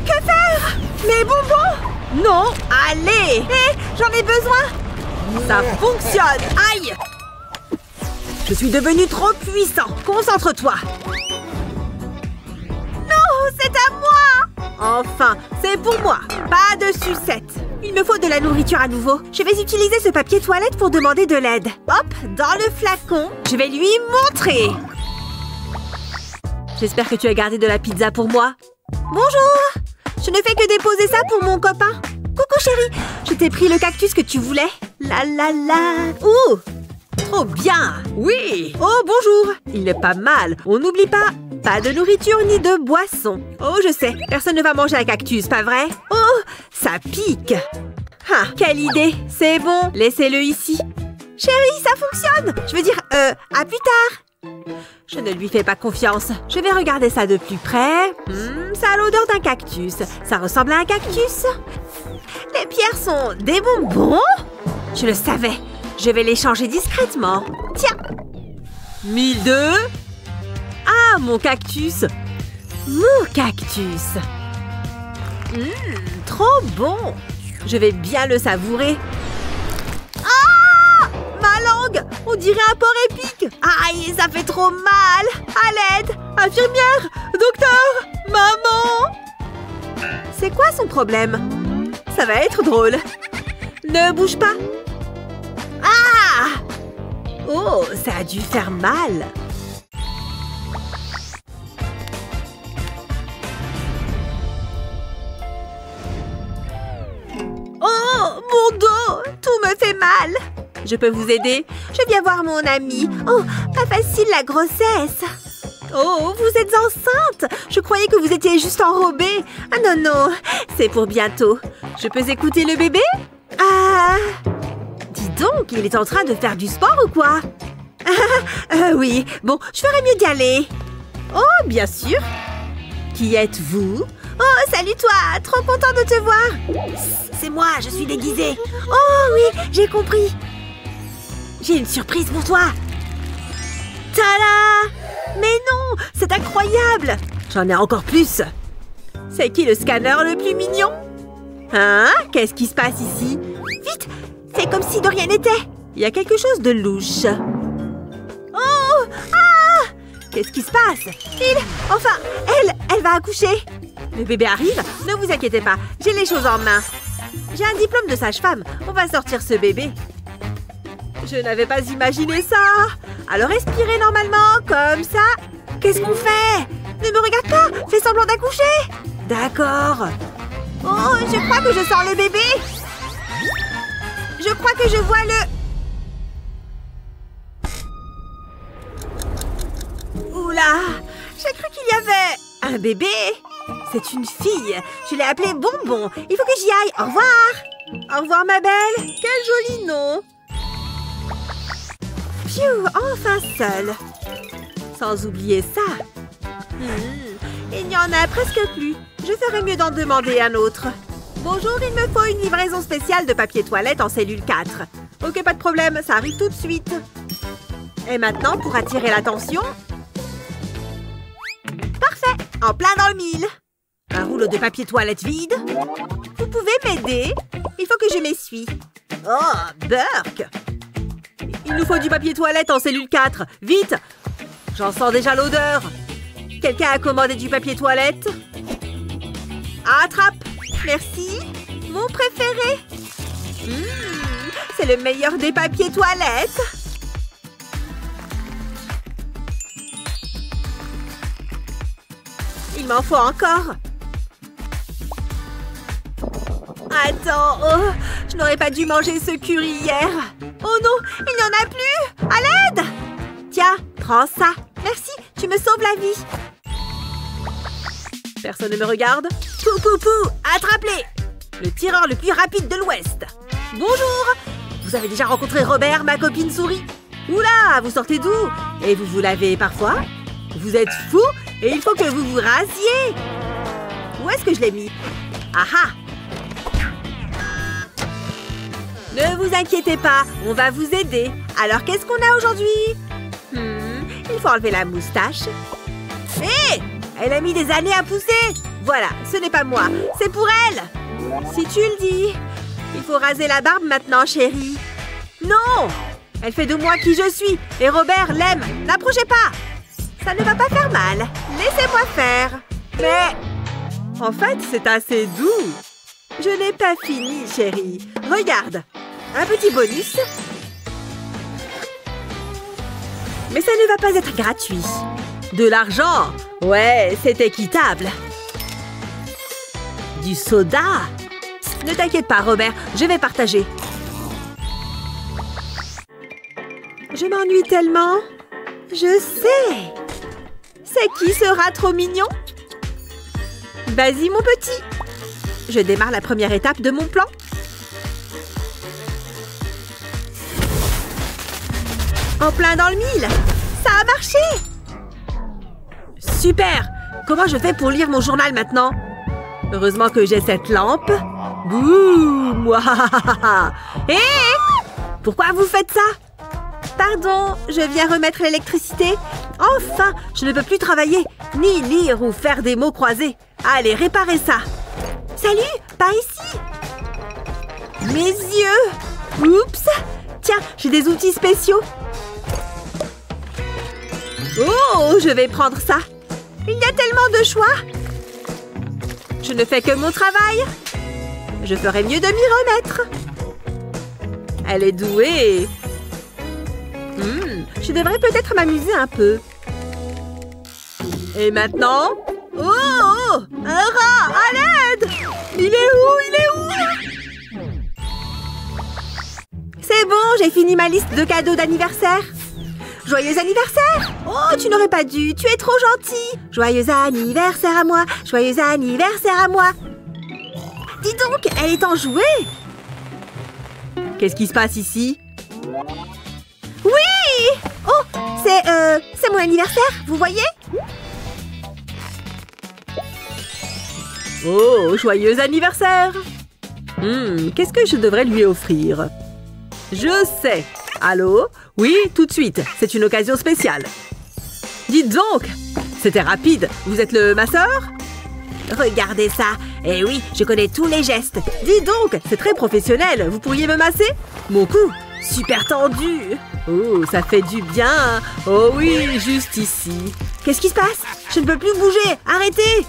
Que faire? Mes bonbons? Non, allez. Hé, j'en ai besoin. Ça fonctionne. Aïe. Je suis devenu trop puissant. Concentre-toi. Non, c'est à moi. Enfin, c'est pour moi. Pas de sucette. Il me faut de la nourriture à nouveau. Je vais utiliser ce papier toilette pour demander de l'aide. Hop, dans le flacon. Je vais lui montrer. J'espère que tu as gardé de la pizza pour moi. Bonjour. Je ne fais que déposer ça pour mon copain. Coucou chérie. Je t'ai pris le cactus que tu voulais. La la la. Ouh. Trop bien. Oui. Oh, bonjour. Il n'est pas mal. On n'oublie pas. Pas de nourriture ni de boisson. Oh, je sais. Personne ne va manger un cactus, pas vrai? Oh, ça pique. Ah, quelle idée. C'est bon. Laissez-le ici. Chérie, ça fonctionne. Je veux dire, à plus tard. Je ne lui fais pas confiance. Je vais regarder ça de plus près. Ça a l'odeur d'un cactus. Ça ressemble à un cactus. Les pierres sont des bonbons? Je le savais. Je vais les changer discrètement. Tiens. 1002. Ah, mon cactus. Mon cactus. Trop bon. Je vais bien le savourer. Ah! Ma langue! On dirait un porc épic. Aïe, ça fait trop mal. À l'aide. Infirmière. Docteur. Maman. C'est quoi son problème? Ça va être drôle. Ne bouge pas. Ah! Oh, ça a dû faire mal. Oh, mon dos! Tout me fait mal. Je peux vous aider? Je viens voir mon amie. Oh, pas facile la grossesse. Oh, vous êtes enceinte? Je croyais que vous étiez juste enrobée. Ah non, non, c'est pour bientôt. Je peux écouter le bébé? Ah... Dis donc, il est en train de faire du sport ou quoi? Oui, bon, je ferais mieux d'y aller. Oh, bien sûr. Qui êtes-vous? Oh, salut toi, trop content de te voir. C'est moi, je suis déguisée. Oh oui, j'ai compris. J'ai une surprise pour toi. Tada! Mais non, c'est incroyable. J'en ai encore plus. C'est qui le scanner le plus mignon? Hein? Qu'est-ce qui se passe ici? Vite! C'est comme si de rien n'était. Il y a quelque chose de louche. Oh! Ah! Qu'est-ce qui se passe? Enfin, elle va accoucher. Le bébé arrive? Ne vous inquiétez pas, j'ai les choses en main. J'ai un diplôme de sage-femme. On va sortir ce bébé. Je n'avais pas imaginé ça. Alors respirez normalement, comme ça. Qu'est-ce qu'on fait? Ne me regarde pas. Fais semblant d'accoucher. D'accord. Oh, je crois que je sens le bébé. Je crois que je vois le... Oula! J'ai cru qu'il y avait un bébé. C'est une fille. Je l'ai appelée Bonbon. Il faut que j'y aille. Au revoir. Au revoir, ma belle. Quel joli nom. Phew, enfin seule. Sans oublier ça. Il n'y en a presque plus. Je ferais mieux d'en demander un autre. Bonjour, il me faut une livraison spéciale de papier toilette en cellule 4. Ok, pas de problème, ça arrive tout de suite. Et maintenant, pour attirer l'attention... Parfait, en plein dans le mille. Un rouleau de papier toilette vide. Vous pouvez m'aider? Il faut que je m'essuie. Oh, Burk! Il nous faut du papier toilette en cellule 4. Vite! J'en sens déjà l'odeur. Quelqu'un a commandé du papier toilette? Attrape! Merci. Mon préféré. C'est le meilleur des papiers toilettes. Il m'en faut encore. Attends, oh, je n'aurais pas dû manger ce curry hier. Oh non, il n'y en a plus. À l'aide. Tiens, prends ça. Merci, tu me sauves la vie. Personne ne me regarde. Pou, pou, pou, attrape-les. Le tireur le plus rapide de l'Ouest. Bonjour. Vous Vous avez déjà rencontré Robert, ma copine souris? Oula, vous sortez d'où? Et vous vous lavez parfois? Vous êtes fou et il faut que vous vous rasiez. Où est-ce que je l'ai mis? Ah ah! Ne vous inquiétez pas, on va vous aider. Alors, qu'est-ce qu'on a aujourd'hui? Il faut enlever la moustache. Hé! Elle a mis des années à pousser. Voilà, ce n'est pas moi, c'est pour elle. Si tu le dis. Il faut raser la barbe maintenant, chérie. Non! Elle fait de moi qui je suis. Et Robert l'aime. N'approchez pas. Ça ne va pas faire mal. Laissez-moi faire. Mais... en fait, c'est assez doux. Je n'ai pas fini, chérie. Regarde. Un petit bonus. Mais ça ne va pas être gratuit. De l'argent? Ouais, c'est équitable. Du soda? Ne t'inquiète pas, Robert, je vais partager. Je m'ennuie tellement. Je sais. C'est qui sera trop mignon? Vas-y, mon petit. Je démarre la première étape de mon plan. En plein dans le mille. Ça a marché. Super. Comment je fais pour lire mon journal maintenant? Heureusement que j'ai cette lampe. Bouh, moi. Hé! Pourquoi vous faites ça? Pardon, je viens remettre l'électricité. Enfin, je ne peux plus travailler, ni lire ou faire des mots croisés. Allez, réparez ça. Salut, par ici. Mes yeux. Oups. Tiens, j'ai des outils spéciaux. Oh, je vais prendre ça. Il y a tellement de choix. Je ne fais que mon travail. Je ferais mieux de m'y remettre. Elle est douée. Je devrais peut-être m'amuser un peu. Et maintenant? Oh! Un rat! À l'aide! Il est où? Il est où? C'est bon, j'ai fini ma liste de cadeaux d'anniversaire. Joyeux anniversaire! Oh, tu n'aurais pas dû, tu es trop gentil. Joyeux anniversaire à moi, joyeux anniversaire à moi. Dis donc, elle est enjouée. Qu'est-ce qui se passe ici? Oui! Oh, c'est mon anniversaire, vous voyez? Oh, joyeux anniversaire! Qu'est-ce que je devrais lui offrir? Je sais. Allô? Oui, tout de suite. C'est une occasion spéciale. Dites donc! C'était rapide. Vous êtes le masseur? Regardez ça. Eh oui, je connais tous les gestes. Dis donc, c'est très professionnel. Vous pourriez me masser? Mon cou, super tendu. Oh, ça fait du bien. Oh oui, juste ici. Qu'est-ce qui se passe? Je ne peux plus bouger. Arrêtez!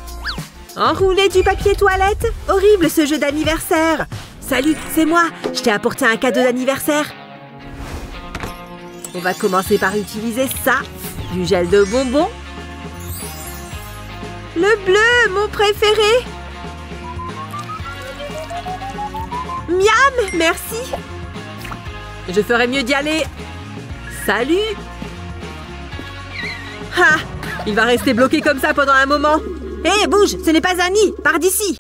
Enrouler du papier toilette? Horrible ce jeu d'anniversaire. Salut, c'est moi. Je t'ai apporté un cadeau d'anniversaire. On va commencer par utiliser ça. Du gel de bonbons. Le bleu, mon préféré. Miam, merci. Je ferais mieux d'y aller. Salut. Ah, il va rester bloqué comme ça pendant un moment. Hé, bouge, ce n'est pas un nid. Pars d'ici.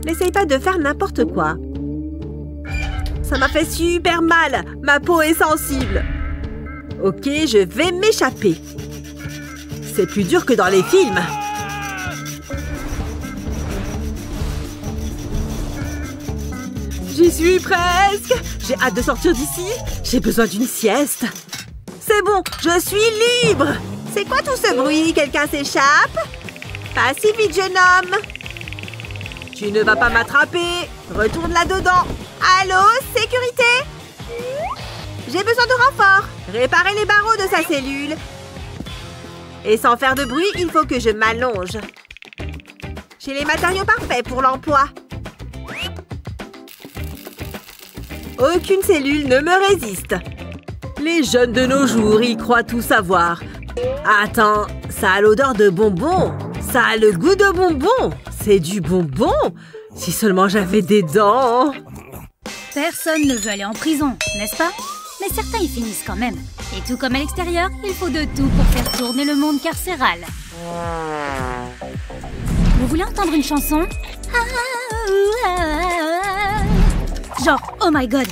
N'essaye pas de faire n'importe quoi. Ça m'a fait super mal. Ma peau est sensible. Ok, je vais m'échapper. C'est plus dur que dans les films. J'y suis presque. J'ai hâte de sortir d'ici. J'ai besoin d'une sieste. C'est bon, je suis libre. C'est quoi tout ce bruit? Quelqu'un s'échappe? Pas si vite, jeune homme. Tu ne vas pas m'attraper. Retourne là-dedans. Allô, sécurité? J'ai besoin de renfort. Réparer les barreaux de sa cellule. Et sans faire de bruit, il faut que je m'allonge. J'ai les matériaux parfaits pour l'emploi. Aucune cellule ne me résiste. Les jeunes de nos jours y croient tout savoir. Attends, ça a l'odeur de bonbons. Ça a le goût de bonbons. C'est du bonbon. Si seulement j'avais des dents. Personne ne veut aller en prison, n'est-ce pas? Mais certains y finissent quand même. Et tout comme à l'extérieur, il faut de tout pour faire tourner le monde carcéral. Vous voulez entendre une chanson? Genre, oh my god.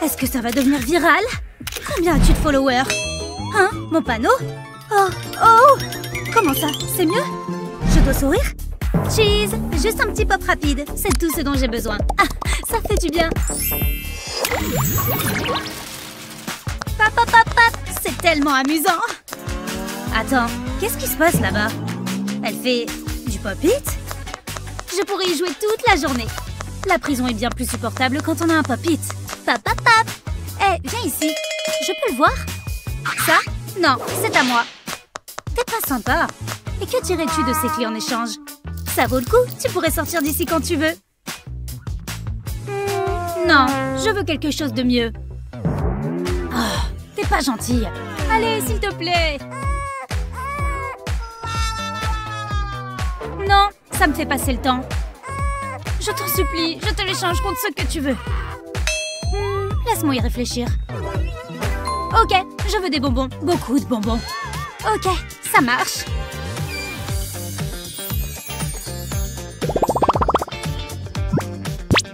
Est-ce que ça va devenir viral? Combien as-tu de followers? Hein? Mon panneau? Oh, oh! Comment ça? C'est mieux? Je dois sourire? Cheese! Juste un petit pop rapide. C'est tout ce dont j'ai besoin. Ah, ça fait du bien. Pop, pop, pop, pop! C'est tellement amusant! Attends, qu'est-ce qui se passe là-bas? Elle fait du pop-it? Je pourrais y jouer toute la journée. La prison est bien plus supportable quand on a un pop-it. Pop, pop, pop! Hé, viens ici. Je peux le voir? Ça? Non, c'est à moi. T'es pas sympa. Et que dirais-tu de ces clés en échange? Ça vaut le coup, tu pourrais sortir d'ici quand tu veux. Non, je veux quelque chose de mieux. Oh, t'es pas gentille. Allez, s'il te plaît. Non, ça me fait passer le temps. Je t'en supplie, je te l'échange contre ce que tu veux. Laisse-moi y réfléchir. Ok, je veux des bonbons. Beaucoup de bonbons. Ok, ça marche.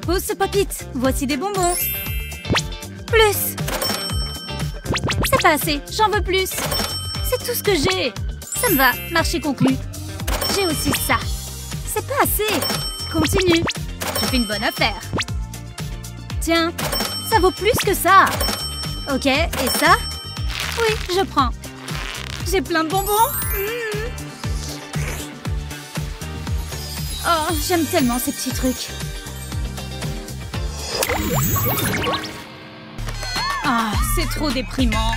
Pose ce pop-it. Voici des bonbons. Plus. C'est pas assez, j'en veux plus. C'est tout ce que j'ai. Ça me va, marché conclu. J'ai aussi ça. C'est pas assez. Continue. Je fais une bonne affaire. Tiens, ça vaut plus que ça. Ok, et ça? Oui, je prends. J'ai plein de bonbons. Oh, j'aime tellement ces petits trucs. Ah, c'est trop déprimant.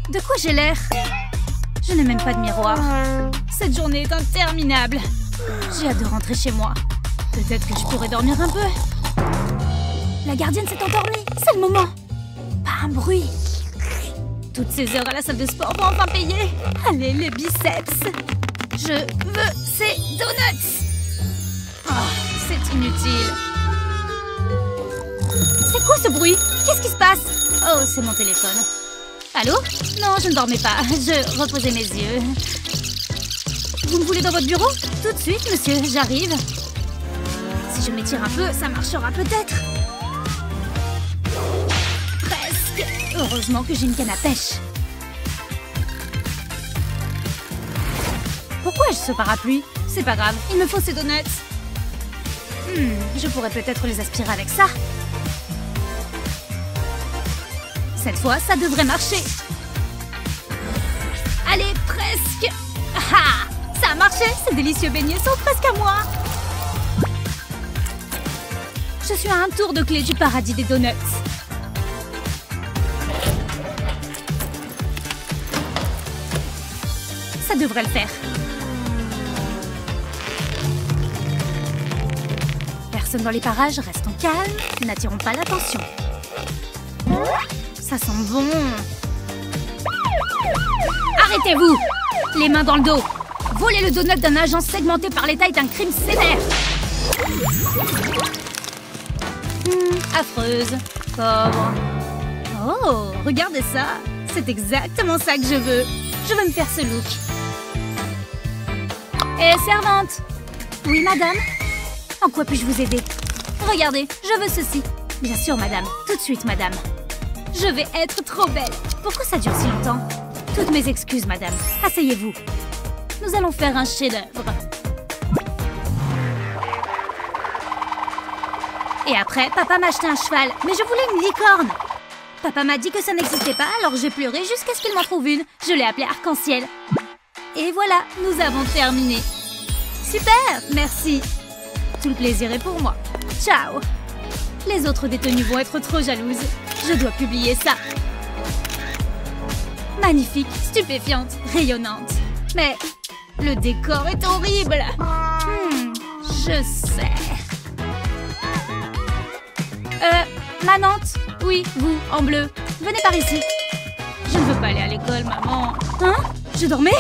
De quoi j'ai l'air? Je n'ai même pas de miroir. Cette journée est interminable. J'ai hâte de rentrer chez moi. Peut-être que je pourrais dormir un peu. La gardienne s'est endormie. C'est le moment. Pas un bruit. Toutes ces heures à la salle de sport vont enfin payer. Allez, les biceps. Je veux ces donuts. Oh, c'est inutile. C'est quoi ce bruit? Qu'est-ce qui se passe? Oh, c'est mon téléphone. Allô? Non, je ne dormais pas. Je reposais mes yeux. Vous me voulez dans votre bureau? Tout de suite, monsieur, j'arrive. Si je m'étire un peu, ça marchera peut-être. Presque. Heureusement que j'ai une canne à pêche. Pourquoi ai-je ce parapluie? C'est pas grave, il me faut ces donuts. Je pourrais peut-être les aspirer avec ça. Cette fois, ça devrait marcher. Allez, presque. Ah, ça a marché. Ces délicieux beignets sont presque à moi. Je suis à un tour de clé du paradis des donuts. Ça devrait le faire. Personne dans les parages, restons calmes, n'attirons pas l'attention. Ça sent bon. Arrêtez-vous! Les mains dans le dos. Voler le donut d'un agent segmenté par l'État est un crime sévère. Affreuse. Pauvre. Oh, regardez ça. C'est exactement ça que je veux. Je veux me faire ce look. Hé, servante! Oui, madame? En quoi puis-je vous aider? Regardez, je veux ceci. Bien sûr, madame. Tout de suite, madame. Je vais être trop belle. Pourquoi ça dure si longtemps? Toutes mes excuses, madame. Asseyez-vous. Nous allons faire un chef-d'œuvre. Et après, papa m'a acheté un cheval. Mais je voulais une licorne. Papa m'a dit que ça n'existait pas, alors j'ai pleuré jusqu'à ce qu'il m'en trouve une. Je l'ai appelée Arc-en-Ciel. Et voilà, nous avons terminé. Super, merci. Tout le plaisir est pour moi. Ciao. Les autres détenues vont être trop jalouses. Je dois publier ça. Magnifique, stupéfiante, rayonnante. Mais le décor est horrible. Je sais. Manante? Oui, vous, en bleu. Venez par ici. Je ne veux pas aller à l'école, maman. Hein? Je dormais?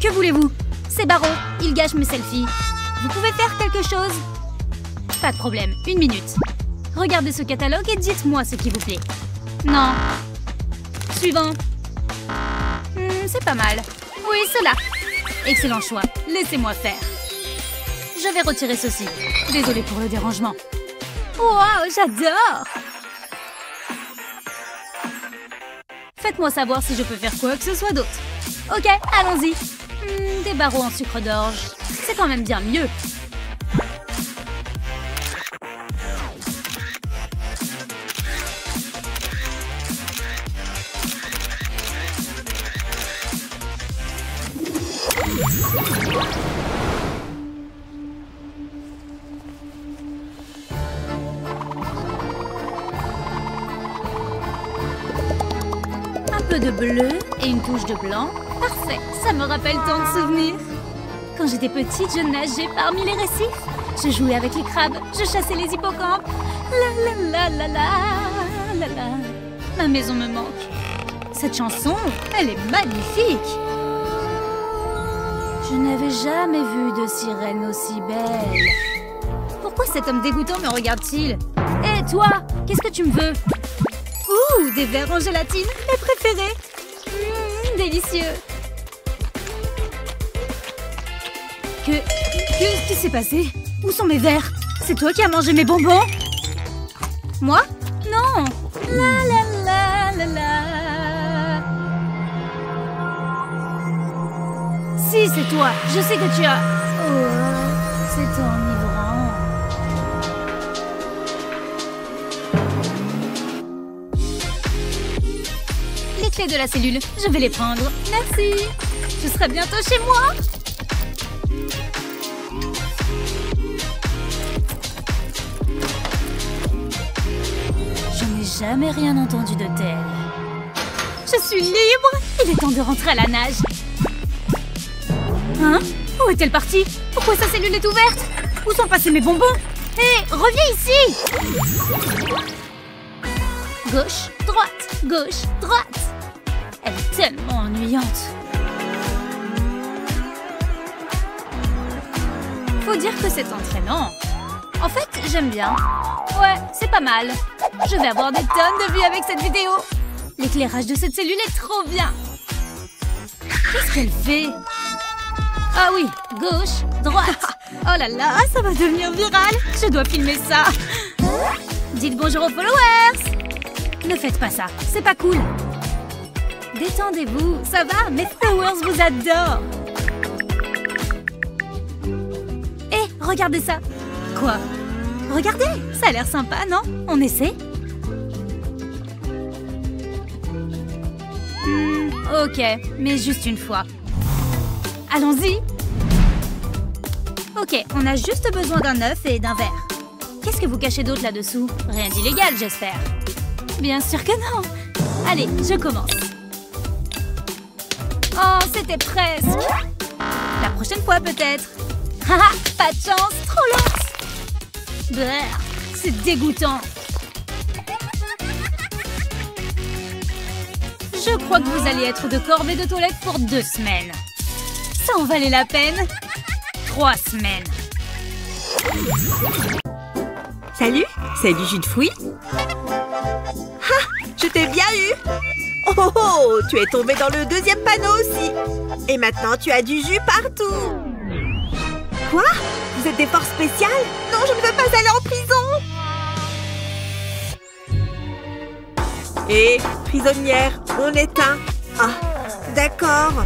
Que voulez-vous? C'est Barreau, il gâche mes selfies. Vous pouvez faire quelque chose? Pas de problème, 1 minute. Regardez ce catalogue et dites-moi ce qui vous plaît. Non. Suivant. C'est pas mal. Oui, cela. Excellent choix. Laissez-moi faire. Je vais retirer ceci. Désolée pour le dérangement. Wow, j'adore! Faites-moi savoir si je peux faire quoi que ce soit d'autre. Ok, allons-y. Des barreaux en sucre d'orge. C'est quand même bien mieux. Un peu de bleu et une touche de blanc. Parfait, ça me rappelle tant de souvenirs. Quand j'étais petite, je nageais parmi les récifs. Je jouais avec les crabes, je chassais les hippocampes. La la la la la la la. Ma maison me manque. Cette chanson, elle est magnifique. Je n'avais jamais vu de sirène aussi belle. Pourquoi cet homme dégoûtant me regarde-t-il? Hé, toi, qu'est-ce que tu me veux? Ouh, des verres en gélatine, mes préférés. Délicieux. Qu'est-ce qui s'est passé? Où sont mes verres? C'est toi qui as mangé mes bonbons? Moi? Non. La la la la la. Si, c'est toi. Je sais que tu as... Oh, c'est enivrant. Les clés de la cellule, je vais les prendre. Merci. Je serai bientôt chez moi. Je n'ai jamais rien entendu de tel. Je suis libre. Il est temps de rentrer à la nage. Hein? Où est-elle partie? Pourquoi sa cellule est ouverte? Où sont passés mes bonbons? Hé, reviens ici! Gauche, droite, gauche, droite. Elle est tellement ennuyante. Faut dire que c'est entraînant. En fait, j'aime bien. Ouais, c'est pas mal. Je vais avoir des tonnes de vues avec cette vidéo. L'éclairage de cette cellule est trop bien. Qu'est-ce qu'elle fait? Ah oui, gauche, droite. Oh là là, ça va devenir viral. Je dois filmer ça. Dites bonjour aux followers. Ne faites pas ça, c'est pas cool. Détendez-vous, ça va? Mes followers vous adorent. Hé, regardez ça. Quoi? Regardez, ça a l'air sympa, non? On essaie? Ok, mais juste une fois. Allons-y. Ok, on a juste besoin d'un œuf et d'un verre. Qu'est-ce que vous cachez d'autre là-dessous? Rien d'illégal, j'espère. Bien sûr que non. Allez, je commence. Oh, c'était presque. La prochaine fois, peut-être. Haha, pas de chance, trop lente. Brrr, c'est dégoûtant. Je crois que vous allez être de corvée de toilette pour 2 semaines. Ça en valait la peine. 3 semaines. Salut, c'est du jus de fruits. Ah, je t'ai bien eu. Oh, oh, oh, tu es tombé dans le 2e panneau aussi. Et maintenant, tu as du jus partout. Quoi? Vous êtes des forces spéciales? Non, je ne veux pas aller en prison. Hé, prisonnière, on éteint. Ah, d'accord.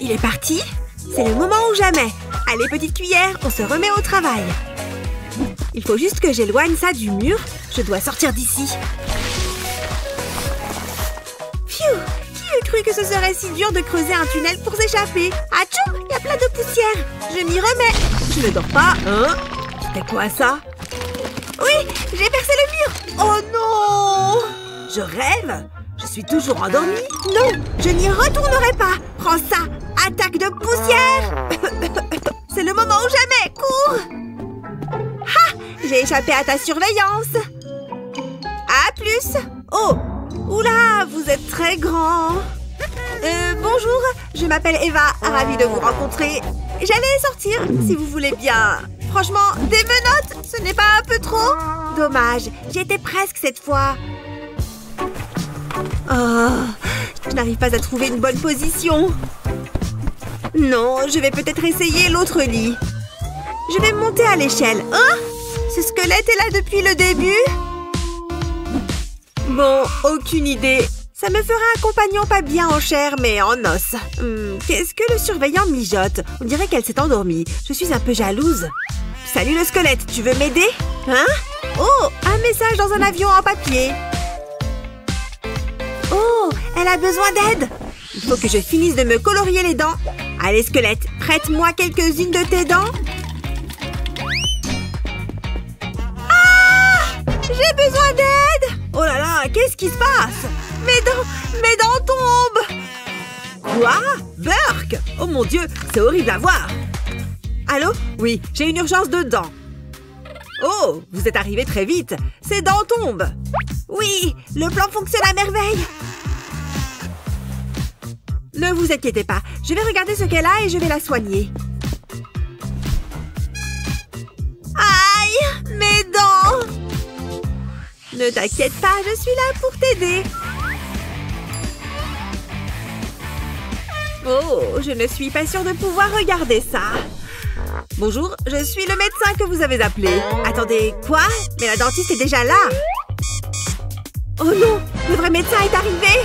Il est parti? C'est le moment ou jamais. Allez, petite cuillère, on se remet au travail. Il faut juste que j'éloigne ça du mur. Je dois sortir d'ici. Pfiou! Qui eût cru que ce serait si dur de creuser un tunnel pour s'échapper? Atchou! Il y a plein de poussière. Je m'y remets. Je ne dors pas, hein? C'était quoi ça? Oui! J'ai percé le mur! Oh non! Je rêve? Je suis toujours endormie? Non! Je n'y retournerai pas! Prends ça! Attaque de poussière! C'est le moment ou jamais! Cours! Ha! J'ai échappé à ta surveillance! À plus! Oh! Oula! Vous êtes très grand! Bonjour! Je m'appelle Eva. Ravie de vous rencontrer. J'allais sortir, si vous voulez bien. Franchement, des menottes, ce n'est pas un peu trop? Dommage, j'y étais presque cette fois. Oh, je n'arrive pas à trouver une bonne position. Non, je vais peut-être essayer l'autre lit. Je vais monter à l'échelle. Hein? Ce squelette est là depuis le début? Bon, aucune idée. Ça me fera un compagnon pas bien en chair, mais en os. Qu'est-ce que le surveillant mijote? On dirait qu'elle s'est endormie. Je suis un peu jalouse. Salut le squelette, tu veux m'aider? Hein? Oh, un message dans un avion en papier. Oh, elle a besoin d'aide. Il faut que je finisse de me colorier les dents. Allez, squelette, prête-moi quelques-unes de tes dents. Ah! J'ai besoin d'aide! Oh là là, qu'est-ce qui se passe? Mes dents tombent! Quoi? Burke? Oh mon Dieu, c'est horrible à voir. Allô? Oui, j'ai une urgence de dents. Oh, vous êtes arrivé très vite. Ces dents tombent. Oui, le plan fonctionne à merveille. Ne vous inquiétez pas, je vais regarder ce qu'elle a et je vais la soigner. Aïe, mes dents! Ne t'inquiète pas, je suis là pour t'aider. Oh, je ne suis pas sûre de pouvoir regarder ça. Bonjour, je suis le médecin que vous avez appelé. Attendez, quoi? Mais la dentiste est déjà là. Oh non, le vrai médecin est arrivé.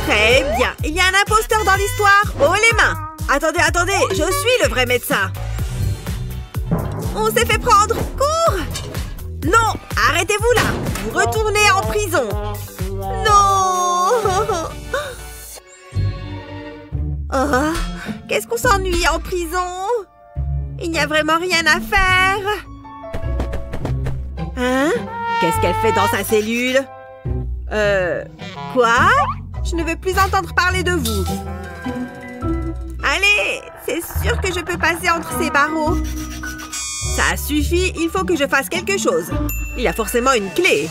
Très bien, il y a un imposteur dans l'histoire. Oh les mains! Attendez, je suis le vrai médecin. On s'est fait prendre. Cours! Non, arrêtez-vous là. Vous retournez en prison. Non! Oh, qu'est-ce qu'on s'ennuie en prison? Il n'y a vraiment rien à faire. Hein? Qu'est-ce qu'elle fait dans sa cellule? Quoi? Je ne veux plus entendre parler de vous. Allez, c'est sûr que je peux passer entre ces barreaux. Ça suffit, il faut que je fasse quelque chose. Il y a forcément une clé.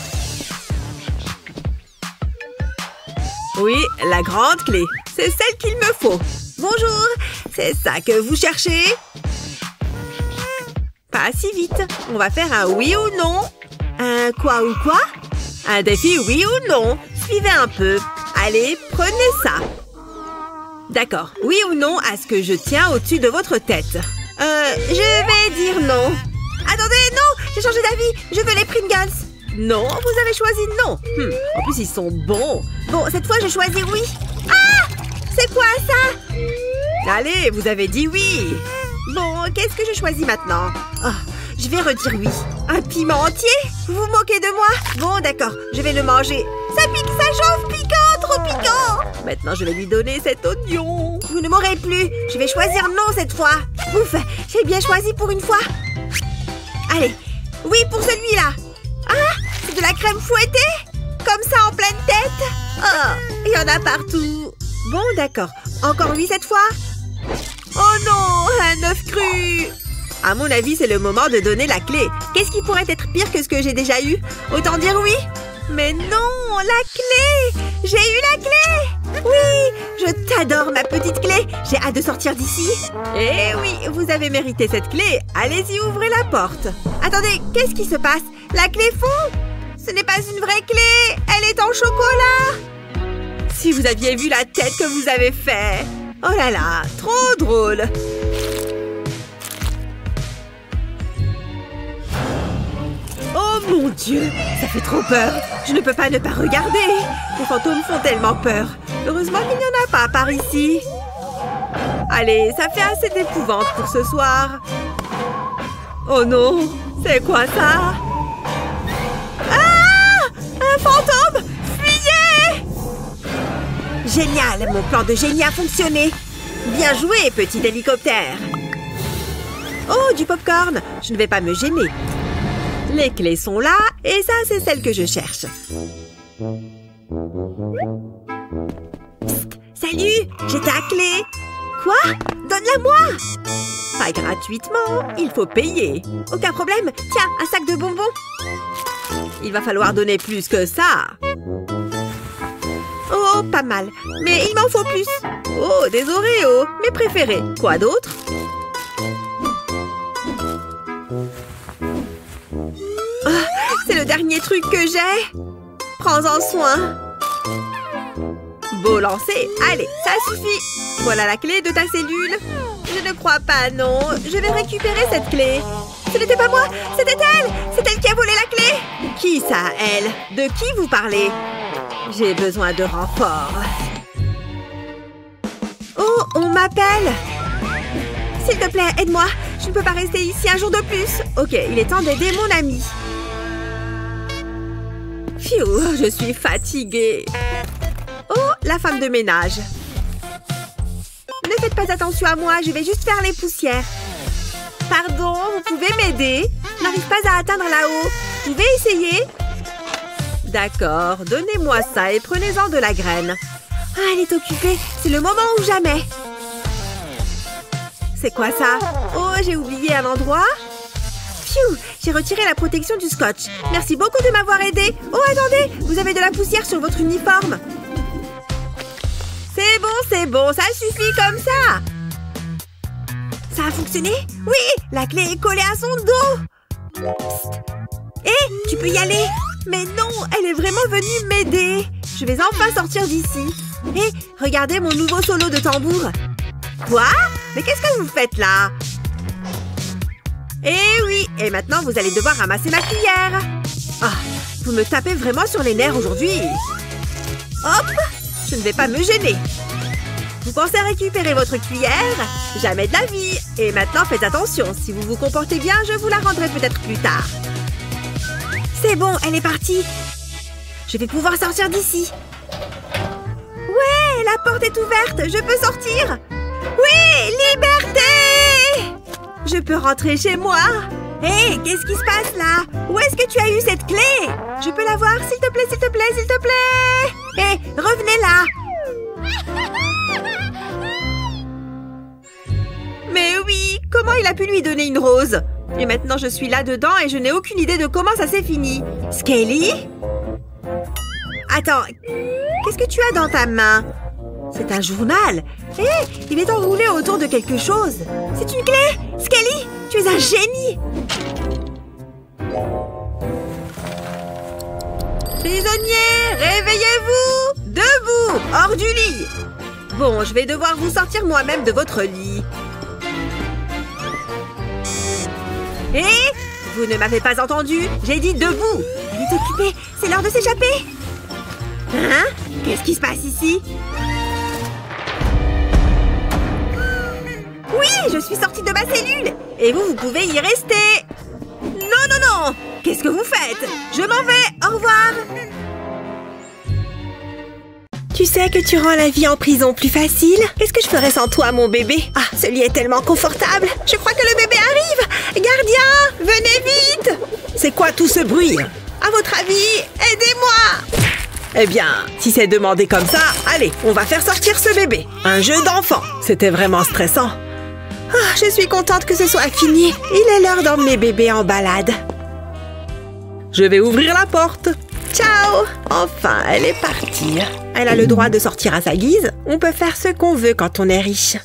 Oui, la grande clé. C'est celle qu'il me faut. Bonjour, c'est ça que vous cherchez? Pas si vite. On va faire un oui ou non. Un quoi ou quoi? Un défi oui ou non. Suivez un peu. Allez, prenez ça. D'accord. Oui ou non à ce que je tiens au-dessus de votre tête? Je vais dire non. Attendez, non! J'ai changé d'avis. Je veux les Pringles. Non, vous avez choisi non. En plus, ils sont bons. Bon, cette fois, je choisis oui. Ah! C'est quoi ça? Allez, vous avez dit oui. Bon, qu'est-ce que je choisis maintenant? Oh, je vais redire oui. Un piment entier? Vous vous moquez de moi? Bon, d'accord, je vais le manger. Ça pique, ça chauffe, piquant, trop piquant. Maintenant, je vais lui donner cet oignon. Vous ne m'aurez plus. Je vais choisir non cette fois. Ouf, j'ai bien choisi pour une fois. Allez, oui pour celui-là. Ah, c'est de la crème fouettée? Comme ça en pleine tête? Oh, il y en a partout. Bon, d'accord. Encore oui cette fois? Oh non, un œuf cru! À mon avis, c'est le moment de donner la clé. Qu'est-ce qui pourrait être pire que ce que j'ai déjà eu? Autant dire oui? Mais non, la clé! J'ai eu la clé! Oui, je t'adore, ma petite clé. J'ai hâte de sortir d'ici. Eh oui, vous avez mérité cette clé. Allez-y, ouvrez la porte. Attendez, qu'est-ce qui se passe? La clé fond? Ce n'est pas une vraie clé. Elle est en chocolat. Si vous aviez vu la tête que vous avez fait. Oh là là, trop drôle. Oh mon Dieu, ça fait trop peur. Je ne peux pas ne pas regarder. Les fantômes font tellement peur. Heureusement qu'il n'y en a pas par ici. Allez, ça fait assez d'épouvante pour ce soir. Oh non, c'est quoi ça? Ah! Un fantôme! Fuyez! Génial, mon plan de génie a fonctionné. Bien joué, petit hélicoptère. Oh, du popcorn. Je ne vais pas me gêner. Les clés sont là, et ça, c'est celle que je cherche. Psst, salut, j'ai ta clé. Quoi? Donne-la-moi. Pas gratuitement, il faut payer. Aucun problème. Tiens, un sac de bonbons. Il va falloir donner plus que ça. Oh, pas mal. Mais il m'en faut plus. Oh, des Oreos, mes préférés. Quoi d'autre? C'est le dernier truc que j'ai. Prends-en soin. Beau lancer. Allez, ça suffit. Voilà la clé de ta cellule. Je Je ne crois pas, non. Je vais récupérer cette clé. Ce n'était pas moi, c'était elle. C'est elle qui a volé la clé. Qui ça, elle? De qui vous parlez? J'ai besoin de renfort. Oh, on m'appelle. S'il te plaît, aide-moi. Je ne peux pas rester ici un jour de plus. Ok, il est temps d'aider mon ami. Pfiou, je suis fatiguée. Oh, la femme de ménage. Ne faites pas attention à moi, je vais juste faire les poussières. Pardon, vous pouvez m'aider? Je n'arrive pas à atteindre là-haut. Vous pouvez essayer? D'accord, donnez-moi ça et prenez-en de la graine. Ah, elle est occupée. C'est le moment ou jamais. C'est quoi ça? Oh, j'ai oublié un endroit. Pfiou, j'ai retiré la protection du scotch. Merci beaucoup de m'avoir aidé. Oh, attendez, vous avez de la poussière sur votre uniforme. C'est bon, ça suffit comme ça. Ça a fonctionné? Oui, la clé est collée à son dos. Psst. Hé, tu peux y aller. Mais non, elle est vraiment venue m'aider. Je vais enfin sortir d'ici. Hé, regardez mon nouveau solo de tambour. Quoi? Mais qu'est-ce que vous faites là? Eh oui, et maintenant vous allez devoir ramasser ma cuillère. Ah, vous me tapez vraiment sur les nerfs aujourd'hui. Hop, je ne vais pas me gêner. Vous pensez récupérer votre cuillère? Jamais de la vie. Et maintenant, faites attention. Si vous vous comportez bien, je vous la rendrai peut-être plus tard. C'est bon, elle est partie. Je vais pouvoir sortir d'ici. Ouais, la porte est ouverte. Je peux sortir. Oui, liberté! Je peux rentrer chez moi. Hé, qu'est-ce qui se passe là? Où est-ce que tu as eu cette clé? Je peux la voir, s'il te plaît, s'il te plaît, s'il te plaît. Hé, revenez là. Mais oui, comment il a pu lui donner une rose? Et maintenant, je suis là-dedans et je n'ai aucune idée de comment ça s'est fini. Skelly? Attends, qu'est-ce que tu as dans ta main? C'est un journal. Hé, il est enroulé autour de quelque chose. C'est une clé? Skelly, tu es un génie! Prisonniers, réveillez-vous! Debout, hors du lit! Bon, je vais devoir vous sortir moi-même de votre lit. Hé! Vous ne m'avez pas entendu? J'ai dit debout! Elle est occupée! C'est l'heure de s'échapper! Hein? Qu'est-ce qui se passe ici? Oui! Je suis sortie de ma cellule! Et vous pouvez y rester! Non, non, non! Qu'est-ce que vous faites? Je m'en vais! Au revoir! Tu sais que tu rends la vie en prison plus facile? Qu'est-ce que je ferais sans toi, mon bébé? Ah, ce lit est tellement confortable! Je crois que le bébé arrive! Gardien, venez vite! C'est quoi tout ce bruit? À votre avis, aidez-moi! Eh bien, si c'est demandé comme ça, allez, on va faire sortir ce bébé. Un jeu d'enfant. C'était vraiment stressant. Ah, je suis contente que ce soit fini. Il est l'heure d'emmener bébé en balade. Je vais ouvrir la porte. Ciao! Enfin, elle est partie. Elle a le droit de sortir à sa guise. On peut faire ce qu'on veut quand on est riche.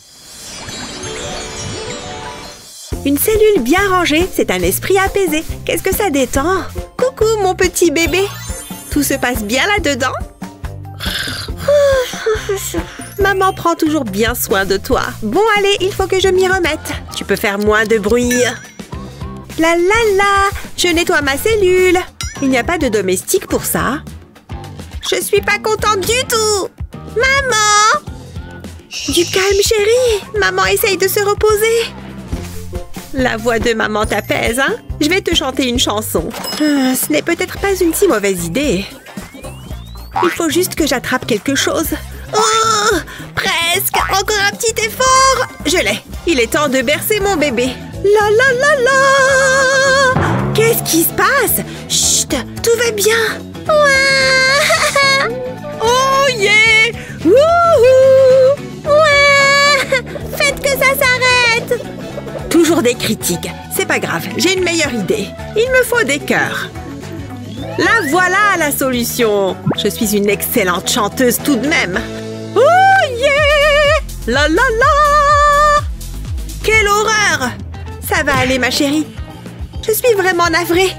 Une cellule bien rangée, c'est un esprit apaisé. Qu'est-ce que ça détend? Coucou, mon petit bébé. Tout se passe bien là-dedans? Maman prend toujours bien soin de toi. Bon, allez, il faut que je m'y remette. Tu peux faire moins de bruit. La la la! Je nettoie ma cellule. Il n'y a pas de domestique pour ça. Je suis pas contente du tout. Maman! Du calme, chérie. Maman essaye de se reposer. La voix de maman t'apaise, hein? Je vais te chanter une chanson. Ce n'est peut-être pas une si mauvaise idée. Il faut juste que j'attrape quelque chose. Oh! Presque! Encore un petit effort! Je l'ai. Il est temps de bercer mon bébé. La la la la! Qu'est-ce qui se passe? Chut! Tout va bien! Ouah! Oh yeah! Wouhou! Ouah! Faites que ça s'arrête! Toujours des critiques. C'est pas grave, j'ai une meilleure idée. Il me faut des cœurs. La voilà la solution. Je suis une excellente chanteuse tout de même. Oh yeah! La la la! Quelle horreur! Ça va aller, ma chérie. Je suis vraiment navrée.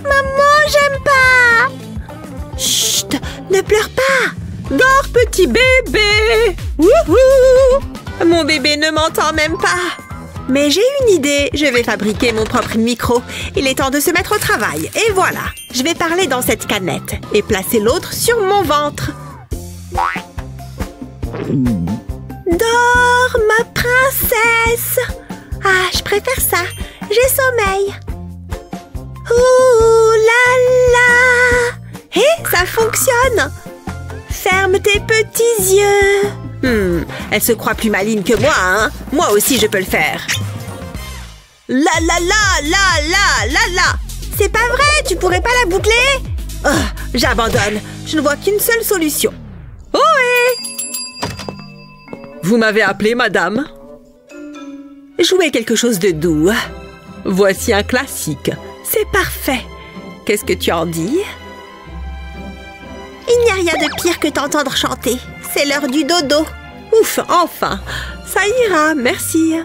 Maman, j'aime pas. Chut! Ne pleure pas. Dors, petit bébé. Wouhou! Mon bébé ne m'entend même pas. Mais j'ai une idée. Je vais fabriquer mon propre micro. Il est temps de se mettre au travail. Et voilà. Je vais parler dans cette canette et placer l'autre sur mon ventre. Dors, ma princesse. Ah, je préfère ça. J'ai sommeil. Ouh là là. Hé, ça fonctionne. Ferme tes petits yeux. Elle se croit plus maligne que moi, hein? Moi aussi, je peux le faire. La la la la la la la. C'est pas vrai, tu pourrais pas la boucler? Oh, j'abandonne. Je ne vois qu'une seule solution. Ohé! Vous m'avez appelé, madame? Jouez quelque chose de doux. Voici un classique. C'est parfait. Qu'est-ce que tu en dis? Il n'y a rien de pire que t'entendre chanter. C'est l'heure du dodo. Ouf, enfin. Ça ira, merci.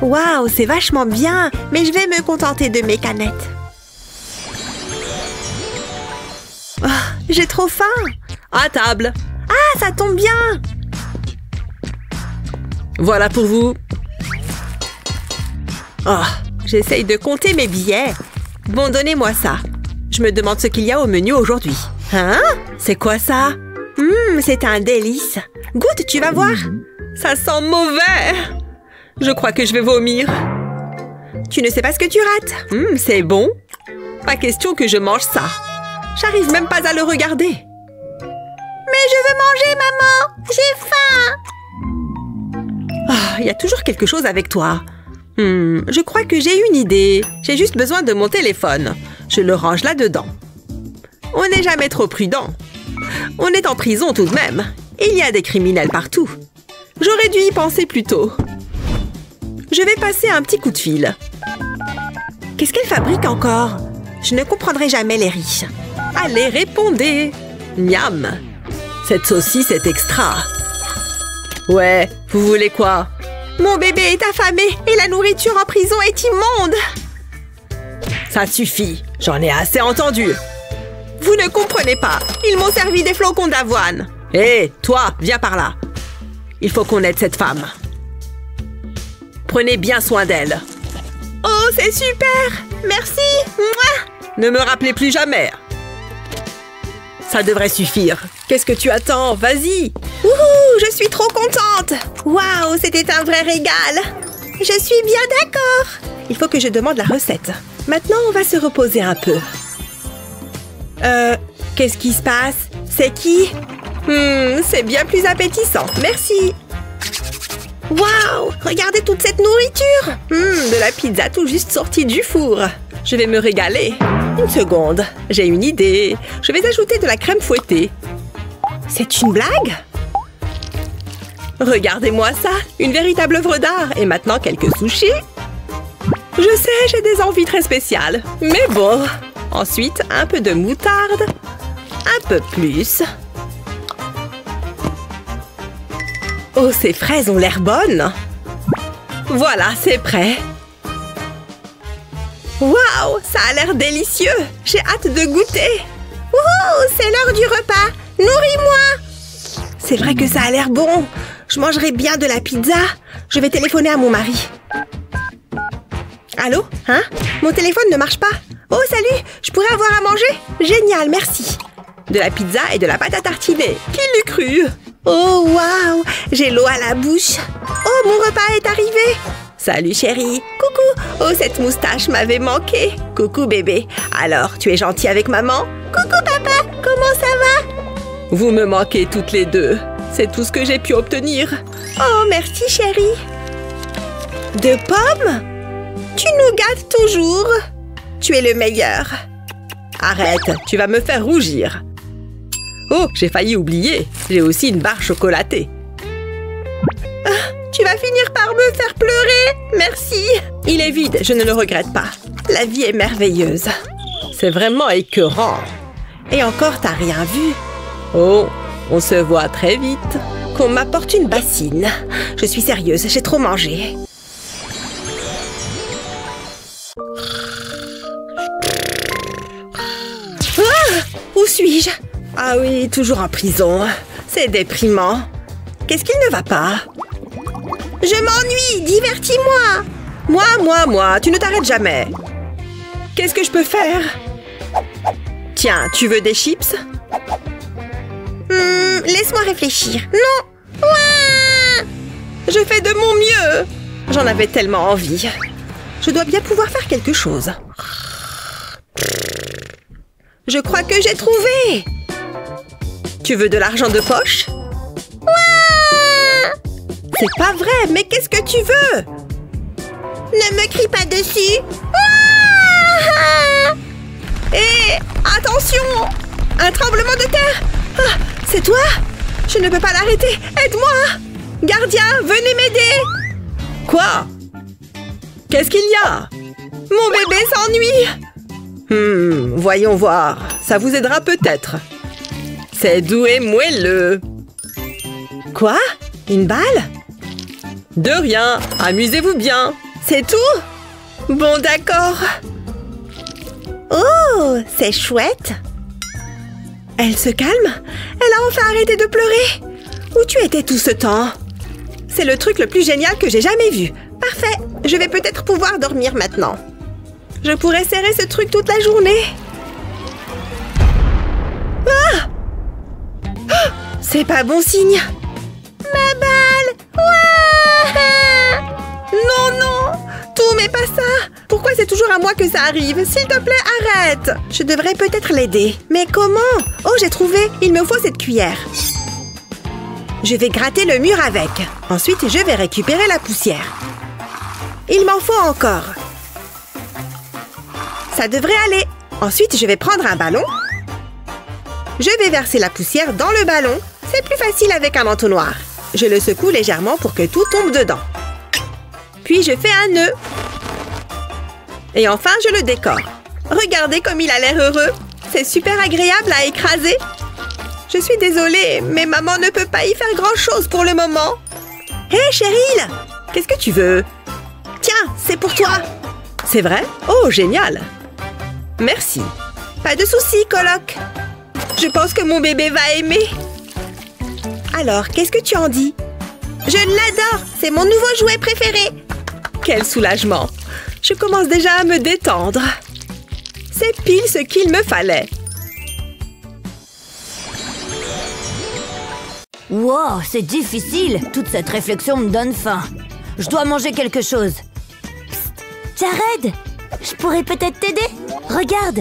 Waouh, c'est vachement bien. Mais je vais me contenter de mes canettes. Oh, j'ai trop faim. À table. Ah, ça tombe bien. Voilà pour vous. Oh, j'essaye de compter mes billets. Bon, donnez-moi ça. Je me demande ce qu'il y a au menu aujourd'hui. Hein? C'est quoi ça? C'est un délice. Goûte, tu vas voir. Ça sent mauvais. Je crois que je vais vomir. Tu ne sais pas ce que tu rates. C'est bon. Pas question que je mange ça. J'arrive même pas à le regarder. Mais je veux manger, maman. J'ai faim. Ah, il y a toujours quelque chose avec toi. Je crois que j'ai une idée. J'ai juste besoin de mon téléphone. Je le range là-dedans. On n'est jamais trop prudent. On est en prison tout de même. Il y a des criminels partout. J'aurais dû y penser plus tôt. Je vais passer un petit coup de fil. Qu'est-ce qu'elle fabrique encore? Je ne comprendrai jamais les riches. Allez, répondez. Miam. Cette saucisse est extra. Ouais, vous voulez quoi? Mon bébé est affamé et la nourriture en prison est immonde. Ça suffit. J'en ai assez entendu. Vous ne comprenez pas. Ils m'ont servi des flocons d'avoine. Hé, toi, viens par là. Il faut qu'on aide cette femme. Prenez bien soin d'elle. Oh, c'est super. Merci. Mouah. Ne me rappelez plus jamais. Ça devrait suffire. Qu'est-ce que tu attends? Vas-y. Wouhou, je suis trop contente. Waouh, c'était un vrai régal. Je suis bien d'accord. Il faut que je demande la recette. Maintenant, on va se reposer un peu. Qu'est-ce qui se passe? C'est qui? C'est bien plus appétissant. Merci. Waouh! Regardez toute cette nourriture! De la pizza tout juste sortie du four. Je vais me régaler. Une seconde. J'ai une idée. Je vais ajouter de la crème fouettée. C'est une blague? Regardez-moi ça. Une véritable œuvre d'art. Et maintenant, quelques sushis. Je sais, j'ai des envies très spéciales. Mais bon. Ensuite, un peu de moutarde. Un peu plus. Oh, ces fraises ont l'air bonnes. Voilà, c'est prêt. Waouh, ça a l'air délicieux. J'ai hâte de goûter. Wouhou, c'est l'heure du repas. Nourris-moi. C'est vrai que ça a l'air bon. Je mangerai bien de la pizza. Je vais téléphoner à mon mari. Allô? Hein? Mon téléphone ne marche pas. Oh, salut! Je pourrais avoir à manger? Génial, merci. De la pizza et de la pâte à tartiner. Qui l'eût cru? Oh, waouh! J'ai l'eau à la bouche. Oh, mon repas est arrivé. Salut, chérie. Coucou. Oh, cette moustache m'avait manqué. Coucou, bébé. Alors, tu es gentil avec maman? Coucou, papa. Comment ça va? Vous me manquez toutes les deux. C'est tout ce que j'ai pu obtenir. Oh, merci, chérie. De pommes? Tu nous gâtes toujours. Tu es le meilleur. Arrête, tu vas me faire rougir. Oh, j'ai failli oublier. J'ai aussi une barre chocolatée. Ah, tu vas finir par me faire pleurer. Merci. Il est vide, je ne le regrette pas. La vie est merveilleuse. C'est vraiment écœurant. Et encore, t'as rien vu? Oh, on se voit très vite. Qu'on m'apporte une bassine. Je suis sérieuse, j'ai trop mangé. Où suis-je? Ah oui, toujours en prison. C'est déprimant. Qu'est-ce qu'il ne va pas? Je m'ennuie, divertis-moi. Moi, tu ne t'arrêtes jamais. Qu'est-ce que je peux faire? Tiens, tu veux des chips? Laisse-moi réfléchir. Non. Ouah! Je fais de mon mieux. J'en avais tellement envie. Je dois bien pouvoir faire quelque chose. Je crois que j'ai trouvé. Tu veux de l'argent de poche? Ouah! C'est pas vrai, mais qu'est-ce que tu veux? Ne me crie pas dessus. Ouah! Hé, attention! Un tremblement de terre! Ah, c'est toi? Je ne peux pas l'arrêter. Aide-moi! Gardien, venez m'aider! Quoi? Qu'est-ce qu'il y a? Mon bébé s'ennuie! Voyons voir. Ça vous aidera peut-être. C'est doux et moelleux. Quoi? Une balle? De rien. Amusez-vous bien. C'est tout? Bon, d'accord. Oh, c'est chouette. Elle se calme? Elle a enfin arrêté de pleurer. Où tu étais tout ce temps? C'est le truc le plus génial que j'ai jamais vu. Parfait. Je vais peut-être pouvoir dormir maintenant. Je pourrais serrer ce truc toute la journée. Ah! Ah! C'est pas bon signe. Ma balle! Ouah! Non, non! Tout, mais pas ça! Pourquoi c'est toujours à moi que ça arrive? S'il te plaît, arrête! Je devrais peut-être l'aider. Mais comment? Oh, j'ai trouvé! Il me faut cette cuillère. Je vais gratter le mur avec. Ensuite, je vais récupérer la poussière. Il m'en faut encore. Ça devrait aller. Ensuite, je vais prendre un ballon. Je vais verser la poussière dans le ballon. C'est plus facile avec un entonnoir. Je le secoue légèrement pour que tout tombe dedans. Puis, je fais un nœud. Et enfin, je le décore. Regardez comme il a l'air heureux. C'est super agréable à écraser. Je suis désolée, mais maman ne peut pas y faire grand-chose pour le moment. Hé, Cheryl! Qu'est-ce que tu veux? Tiens, c'est pour toi. C'est vrai? Oh, génial! Merci. Pas de souci, coloc. Je pense que mon bébé va aimer. Alors, qu'est-ce que tu en dis? Je l'adore! C'est mon nouveau jouet préféré! Quel soulagement! Je commence déjà à me détendre. C'est pile ce qu'il me fallait. Wow, c'est difficile. Toute cette réflexion me donne faim. Je dois manger quelque chose. Psst, Jared! Je pourrais peut-être t'aider? Regarde!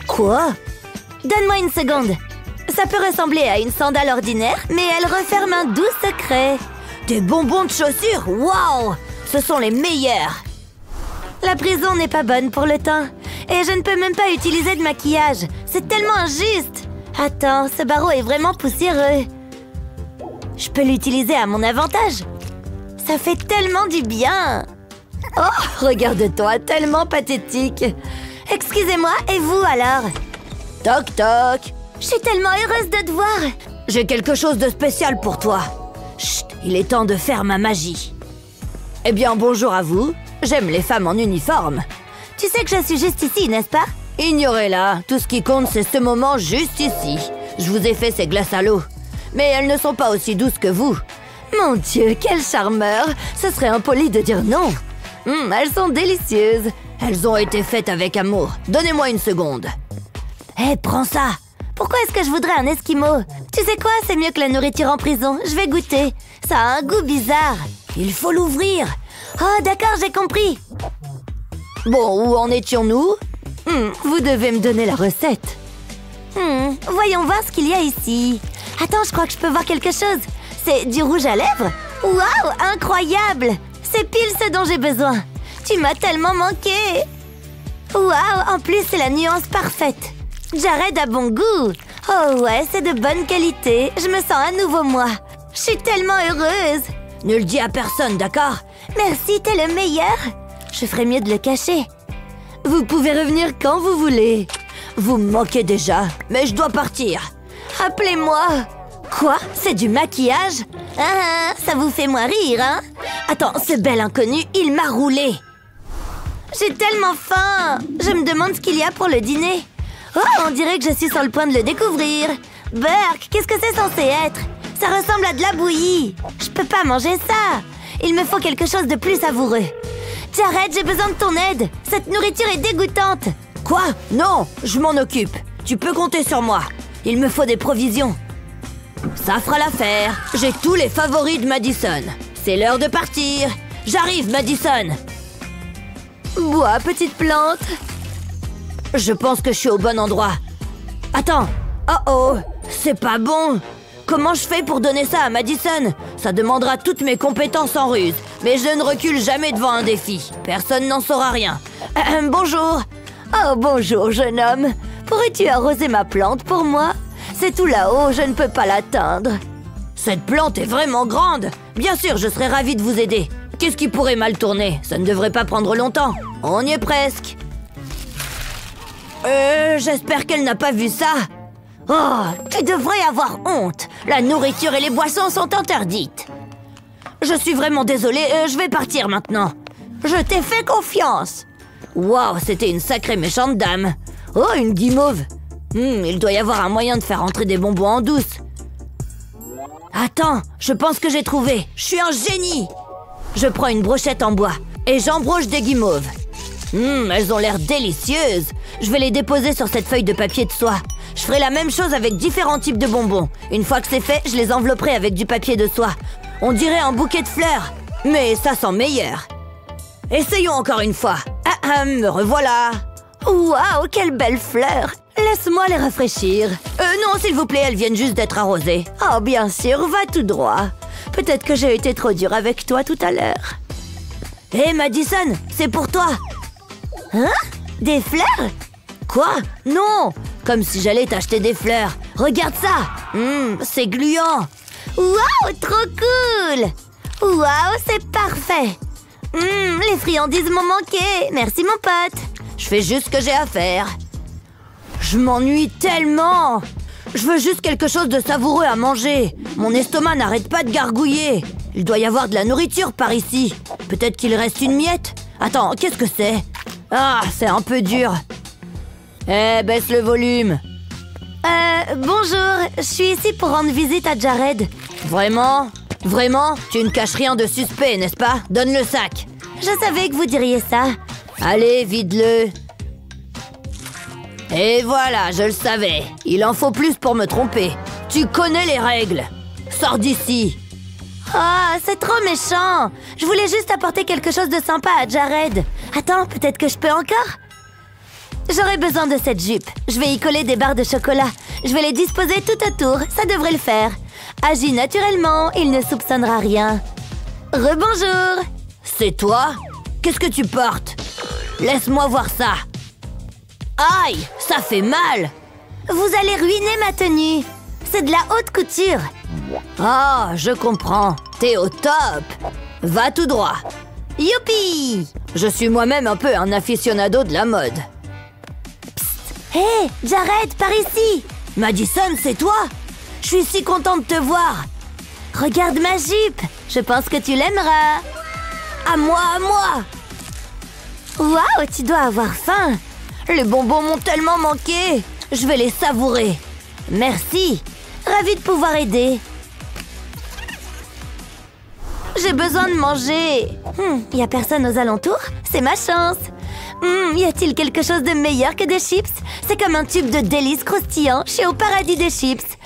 Quoi? Donne-moi une seconde. Ça peut ressembler à une sandale ordinaire, mais elle referme un doux secret. Des bonbons de chaussures? Wow! Ce sont les meilleurs! La prison n'est pas bonne pour le teint. Et je ne peux même pas utiliser de maquillage. C'est tellement injuste! Attends, ce barreau est vraiment poussiéreux. Je peux l'utiliser à mon avantage. Ça fait tellement du bien! Oh, regarde-toi, tellement pathétique! Excusez-moi, et vous alors? Toc toc! Je suis tellement heureuse de te voir! J'ai quelque chose de spécial pour toi. Chut, il est temps de faire ma magie. Eh bien, bonjour à vous. J'aime les femmes en uniforme. Tu sais que je suis juste ici, n'est-ce pas? Ignorez-la. Tout ce qui compte, c'est ce moment juste ici. Je vous ai fait ces glaces à l'eau. Mais elles ne sont pas aussi douces que vous. Mon Dieu, quel charmeur! Ce serait impoli de dire non. Elles sont délicieuses. Elles ont été faites avec amour. Donnez-moi une seconde. Hé, prends ça! Pourquoi est-ce que je voudrais un esquimau? Tu sais quoi? C'est mieux que la nourriture en prison. Je vais goûter. Ça a un goût bizarre. Il faut l'ouvrir. Oh, d'accord, j'ai compris. Bon, où en étions-nous? Vous devez me donner la recette. Voyons voir ce qu'il y a ici. Attends, je crois que je peux voir quelque chose. C'est du rouge à lèvres? Waouh, incroyable! C'est pile ce dont j'ai besoin. Tu m'as tellement manqué. Waouh, en plus, c'est la nuance parfaite. Jared a bon goût. Oh ouais, c'est de bonne qualité. Je me sens à nouveau moi. Je suis tellement heureuse. Ne le dis à personne, d'accord? Merci, t'es le meilleur. Je ferais mieux de le cacher. Vous pouvez revenir quand vous voulez. Vous me manquez déjà, mais je dois partir. Appelez-moi. Quoi? C'est du maquillage? Ah, ça vous fait moins rire, hein? Attends, ce bel inconnu, il m'a roulé. J'ai tellement faim. Je me demande ce qu'il y a pour le dîner. Oh, on dirait que je suis sur le point de le découvrir. Burk, qu'est-ce que c'est censé être? Ça ressemble à de la bouillie. Je peux pas manger ça. Il me faut quelque chose de plus savoureux. Jared, j'ai besoin de ton aide. Cette nourriture est dégoûtante. Quoi? Non, je m'en occupe. Tu peux compter sur moi. Il me faut des provisions. Ça fera l'affaire. J'ai tous les favoris de Madison. C'est l'heure de partir. J'arrive, Madison. Bois, petite plante. Je pense que je suis au bon endroit. Attends. Oh, c'est pas bon. Comment je fais pour donner ça à Madison? Ça demandera toutes mes compétences en ruse. Mais je ne recule jamais devant un défi. Personne n'en saura rien. Bonjour. Oh, bonjour, jeune homme. Pourrais-tu arroser ma plante pour moi? C'est tout là-haut, je ne peux pas l'atteindre. Cette plante est vraiment grande. Bien sûr, je serais ravie de vous aider. Qu'est-ce qui pourrait mal tourner? Ça ne devrait pas prendre longtemps. On y est presque. J'espère qu'elle n'a pas vu ça. Oh, tu devrais avoir honte. La nourriture et les boissons sont interdites. Je suis vraiment désolée, je vais partir maintenant. Je t'ai fait confiance. Waouh, c'était une sacrée méchante dame. Oh, une guimauve. Il doit y avoir un moyen de faire entrer des bonbons en douce. Attends, je pense que j'ai trouvé. Je suis un génie. Je prends une brochette en bois et j'embroche des guimauves. Elles ont l'air délicieuses. Je vais les déposer sur cette feuille de papier de soie. Je ferai la même chose avec différents types de bonbons. Une fois que c'est fait, je les envelopperai avec du papier de soie. On dirait un bouquet de fleurs. Mais ça sent meilleur. Essayons encore une fois. Me revoilà. Waouh, quelle belle fleur. Laisse-moi les rafraîchir. Non, s'il vous plaît, elles viennent juste d'être arrosées. Oh, bien sûr, va tout droit. Peut-être que j'ai été trop dure avec toi tout à l'heure. Hé, Madison, c'est pour toi. Hein? Des fleurs? Quoi? Non! Comme si j'allais t'acheter des fleurs. Regarde ça! C'est gluant. Waouh, trop cool! Waouh, c'est parfait! Les friandises m'ont manqué. Merci, mon pote. Je fais juste ce que j'ai à faire. Je m'ennuie tellement. Je veux juste quelque chose de savoureux à manger. Mon estomac n'arrête pas de gargouiller. Il doit y avoir de la nourriture par ici. Peut-être qu'il reste une miette. Attends, qu'est-ce que c'est? Ah, c'est un peu dur. Baisse le volume. Bonjour. Je suis ici pour rendre visite à Jared. Vraiment? Vraiment? Tu ne caches rien de suspect, n'est-ce pas? Donne le sac. Je savais que vous diriez ça. Allez, vide-le. Et voilà, je le savais. Il en faut plus pour me tromper. Tu connais les règles. Sors d'ici. Oh, c'est trop méchant. Je voulais juste apporter quelque chose de sympa à Jared. Attends, peut-être que je peux encore? J'aurais besoin de cette jupe. Je vais y coller des barres de chocolat. Je vais les disposer tout autour. Ça devrait le faire. Agis naturellement, il ne soupçonnera rien. Rebonjour. C'est toi? Qu'est-ce que tu portes? Laisse-moi voir ça. Aïe, ça fait mal. Vous allez ruiner ma tenue. C'est de la haute couture. Ah, je comprends. T'es au top. Va tout droit. Youpi! Je suis moi-même un peu un aficionado de la mode. Hé, Jared, par ici! Madison, c'est toi? Je suis si contente de te voir. Regarde ma jupe. Je pense que tu l'aimeras. À moi, à moi. Waouh, tu dois avoir faim. Les bonbons m'ont tellement manqué. Je vais les savourer. Merci. Ravie de pouvoir aider. J'ai besoin de manger. Y a personne aux alentours? C'est ma chance. Y a-t-il quelque chose de meilleur que des chips? C'est comme un tube de délices croustillant. Je suis au paradis des chips.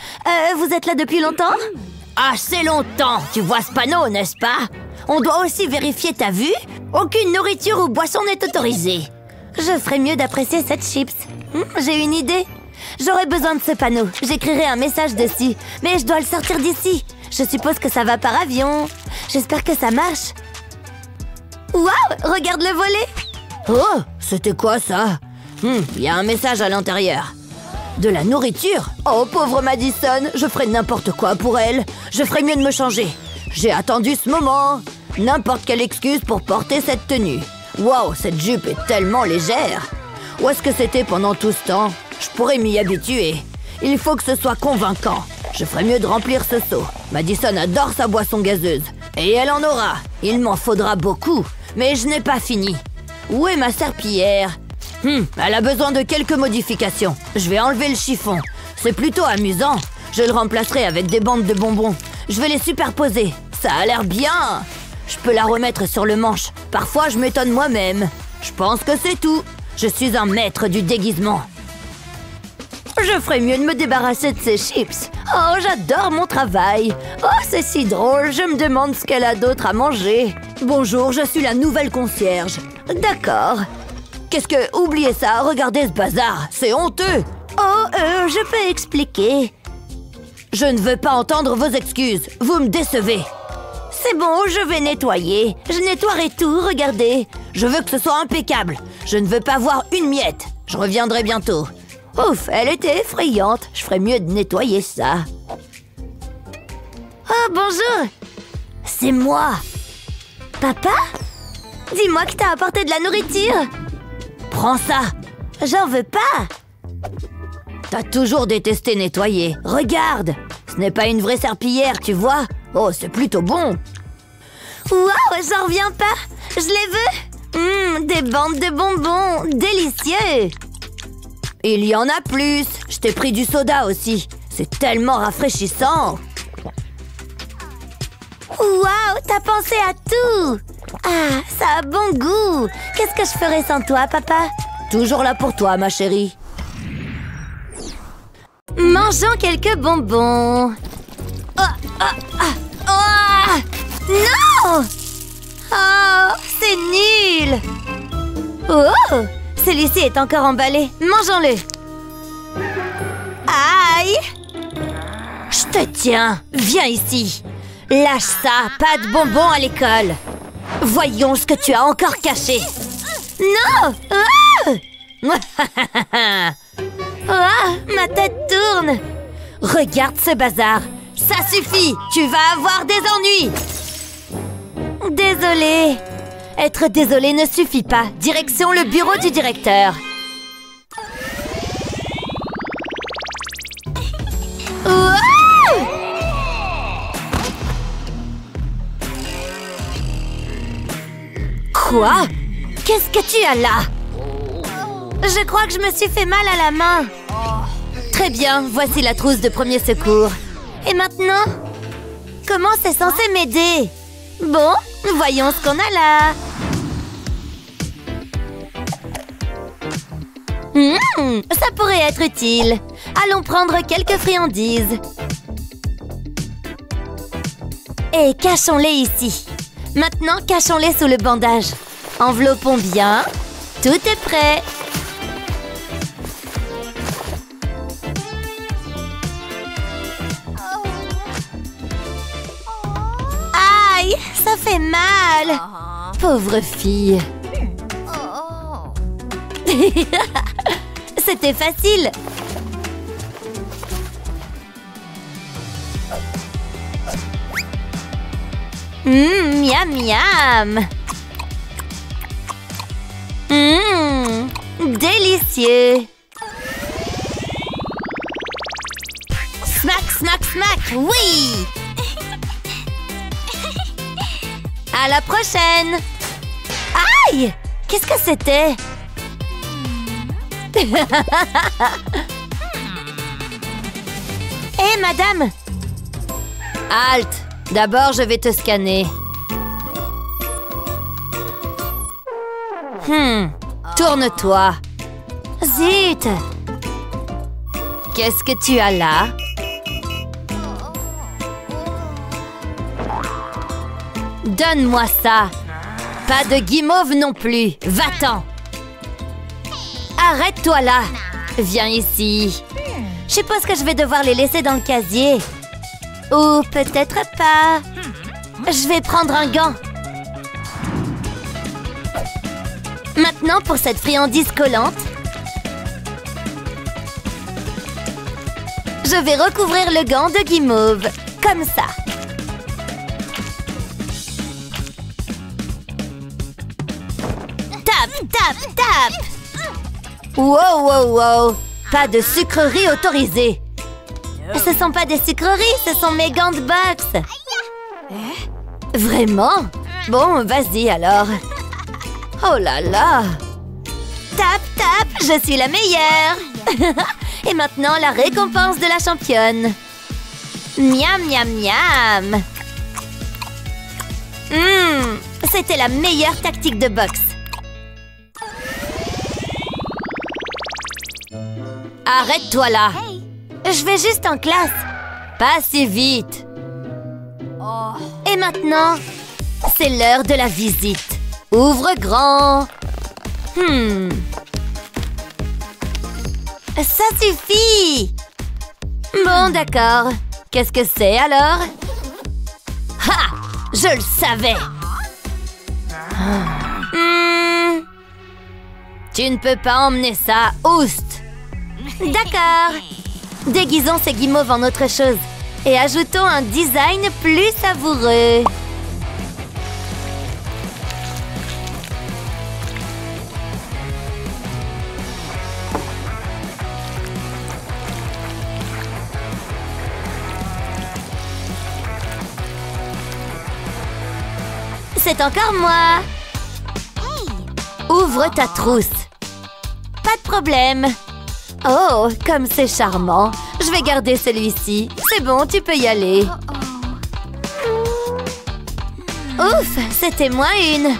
Vous êtes là depuis longtemps? Assez longtemps. Tu vois ce panneau, n'est-ce pas? On doit aussi vérifier ta vue. Aucune nourriture ou boisson n'est autorisée. Je ferais mieux d'apprécier cette chips. J'ai une idée. J'aurais besoin de ce panneau. J'écrirai un message dessus. Mais je dois le sortir d'ici. Je suppose que ça va par avion. J'espère que ça marche. Waouh, regarde le volet. Oh, c'était quoi ça? Y a un message à l'intérieur. De la nourriture? Oh, pauvre Madison, je ferais n'importe quoi pour elle. Je ferais mieux de me changer. J'ai attendu ce moment. N'importe quelle excuse pour porter cette tenue. Waouh, cette jupe est tellement légère. Où est-ce que c'était pendant tout ce temps? Je pourrais m'y habituer. Il faut que ce soit convaincant. Je ferais mieux de remplir ce seau. Madison adore sa boisson gazeuse. Et elle en aura. Il m'en faudra beaucoup. Mais je n'ai pas fini. Où est ma serpillière? Elle a besoin de quelques modifications. Je vais enlever le chiffon. C'est plutôt amusant. Je le remplacerai avec des bandes de bonbons. Je vais les superposer. Ça a l'air bien. Je peux la remettre sur le manche. Parfois, je m'étonne moi-même. Je pense que c'est tout. Je suis un maître du déguisement. Je ferais mieux de me débarrasser de ces chips. Oh, j'adore mon travail. Oh, c'est si drôle. Je me demande ce qu'elle a d'autre à manger. Bonjour, je suis la nouvelle concierge. D'accord. Qu'est-ce que... Oubliez ça, regardez ce bazar. C'est honteux. Oh, je peux expliquer. Je ne veux pas entendre vos excuses. Vous me décevez. C'est bon, je vais nettoyer. Je nettoierai tout, regardez. Je veux que ce soit impeccable. Je ne veux pas voir une miette. Je reviendrai bientôt. Ouf, elle était effrayante. Je ferais mieux de nettoyer ça. Oh, bonjour. C'est moi. Papa? Dis-moi que t'as apporté de la nourriture. Prends ça. J'en veux pas. T'as toujours détesté nettoyer. Regarde. Ce n'est pas une vraie serpillière, tu vois. Oh, c'est plutôt bon. Waouh, j'en reviens pas. Je les veux. Des bandes de bonbons. Délicieux. Il y en a plus. Je t'ai pris du soda aussi. C'est tellement rafraîchissant. Waouh, t'as pensé à tout. Ah, ça a bon goût. Qu'est-ce que je ferais sans toi, papa? Toujours là pour toi, ma chérie. Mangeons quelques bonbons. Non! Oh, c'est nul. Oh, celui-ci est encore emballé. Mangeons-le. Aïe! Je te tiens. Viens ici. Lâche ça. Pas de bonbons à l'école. Voyons ce que tu as encore caché. Non! Ma tête tourne. Regarde ce bazar. Ça suffit. Tu vas avoir des ennuis. Désolée. Être désolée ne suffit pas. Direction le bureau du directeur. Quoi? Qu'est-ce que tu as là? Je crois que je me suis fait mal à la main. Très bien, voici la trousse de premier secours. Et maintenant? Comment c'est censé m'aider? Bon, voyons ce qu'on a là. Ça pourrait être utile. Allons prendre quelques friandises. Et cachons-les ici. Maintenant, cachons-les sous le bandage. Enveloppons bien. Tout est prêt. Aïe, ça fait mal. Pauvre fille. C'était facile. Miam miam. Délicieux. Smack, smack, smack, oui. À la prochaine. Aïe, qu'est-ce que c'était? Hé, madame. Halte. D'abord, je vais te scanner. Tourne-toi. Zut. Qu'est-ce que tu as là? Donne-moi ça. Pas de guimauve non plus. Va-t'en. Arrête-toi là. Viens ici. Je suppose que je vais devoir les laisser dans le casier. Ou peut-être pas. Je vais prendre un gant. Maintenant, pour cette friandise collante, je vais recouvrir le gant de guimauve. Comme ça. Tape, tape, tape. Wow, wow, wow. Pas de sucreries autorisées. Ce sont pas des sucreries, ce sont mes gants de boxe. Vraiment? Bon, vas-y alors. Oh là là. Tape, tape, je suis la meilleure. Et maintenant, la récompense de la championne. Miam, miam, miam. C'était la meilleure tactique de boxe. Arrête-toi là. Je vais juste en classe. Pas si vite. Et maintenant, c'est l'heure de la visite. Ouvre grand. Ça suffit. Bon, d'accord. Qu'est-ce que c'est alors? Ha! Je le savais. Tu ne peux pas emmener ça, oust. D'accord. Déguisons ces guimauves en autre chose et ajoutons un design plus savoureux. C'est encore moi. Ouvre ta trousse. Pas de problème. Oh, comme c'est charmant. Je vais garder celui-ci. C'est bon, tu peux y aller. Ouf, c'était moins une.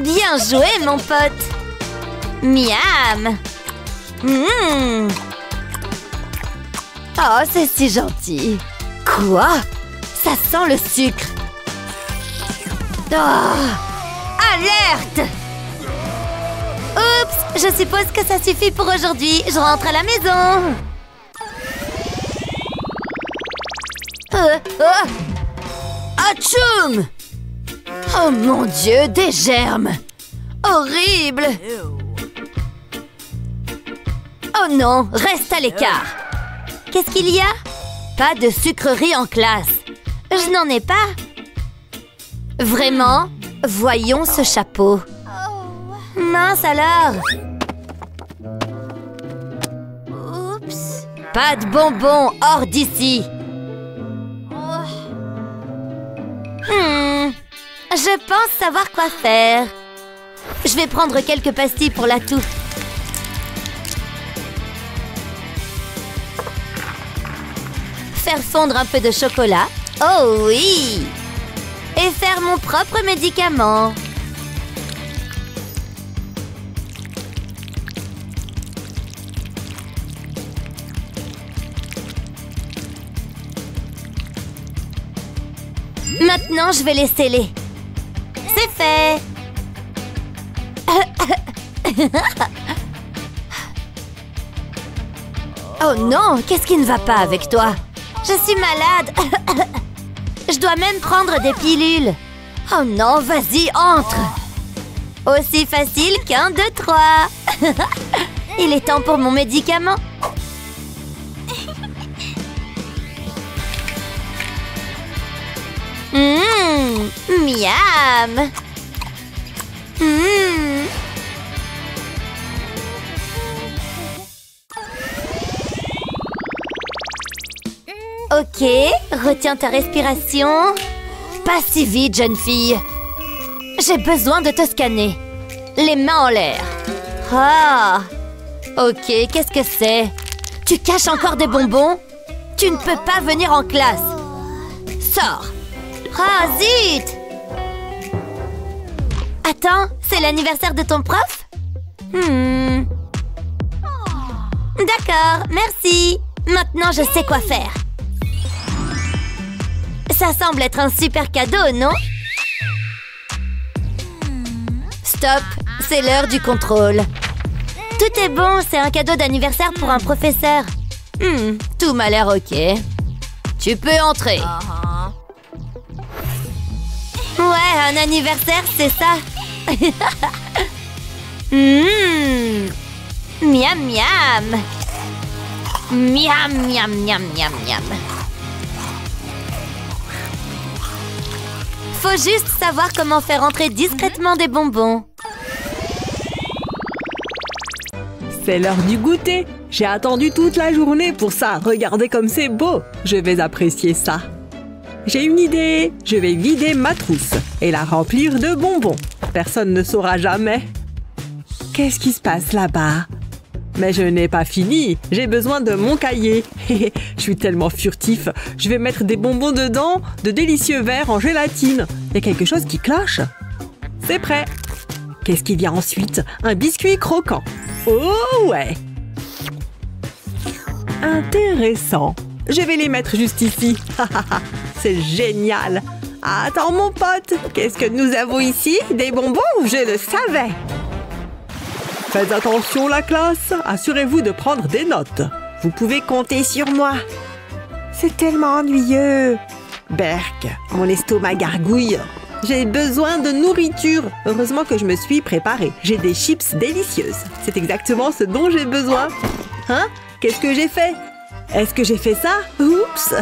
Bien joué, mon pote. Miam. Oh, c'est si gentil. Quoi? Ça sent le sucre. Oh, alerte! Oups, je suppose que ça suffit pour aujourd'hui. Je rentre à la maison. Atchoum! Oh mon Dieu, des germes. Horrible. Oh non, reste à l'écart. Qu'est-ce qu'il y a? Pas de sucrerie en classe. Je n'en ai pas. Vraiment? Voyons ce chapeau. Mince alors. Oups. Pas de bonbons hors d'ici. Je pense savoir quoi faire. Je vais prendre quelques pastilles pour la toux. Faire fondre un peu de chocolat. Oh oui! Et faire mon propre médicament. Maintenant, je vais les sceller. C'est fait! Oh non, qu'est-ce qui ne va pas avec toi? Je suis malade. Je dois même prendre des pilules. Oh non, vas-y, entre. Aussi facile qu'un, deux, trois. Il est temps pour mon médicament. Miam. Ok, retiens ta respiration. Pas si vite, jeune fille. J'ai besoin de te scanner. Les mains en l'air. Ah. Ok, qu'est-ce que c'est? Tu caches encore des bonbons? Tu ne peux pas venir en classe. Sors. Ah, zut! Attends, c'est l'anniversaire de ton prof? D'accord, merci. Maintenant, je sais quoi faire. Ça semble être un super cadeau, non? Stop, c'est l'heure du contrôle. Tout est bon, c'est un cadeau d'anniversaire pour un professeur. Tout m'a l'air ok. Tu peux entrer. Ouais, un anniversaire, c'est ça. Miam, miam. Miam, miam, miam, miam, miam. Faut juste savoir comment faire entrer discrètement des bonbons. C'est l'heure du goûter. J'ai attendu toute la journée pour ça. Regardez comme c'est beau. Je vais apprécier ça. J'ai une idée. Je vais vider ma trousse et la remplir de bonbons. Personne ne saura jamais. Qu'est-ce qui se passe là-bas? Mais je n'ai pas fini. J'ai besoin de mon cahier. Je suis tellement furtif. Je vais mettre des bonbons dedans, de délicieux verres en gélatine. Il y a quelque chose qui cloche. C'est prêt. Qu'est-ce qui vient ensuite? Un biscuit croquant. Oh ouais! Intéressant. Je vais les mettre juste ici. C'est génial. Attends mon pote, qu'est-ce que nous avons ici? Des bonbons? Je le savais. Faites attention la classe. Assurez-vous de prendre des notes. Vous pouvez compter sur moi. C'est tellement ennuyeux. Berk, mon estomac gargouille. J'ai besoin de nourriture. Heureusement que je me suis préparée. J'ai des chips délicieuses. C'est exactement ce dont j'ai besoin. Hein? Qu'est-ce que j'ai fait? Est-ce que j'ai fait ça? Oups!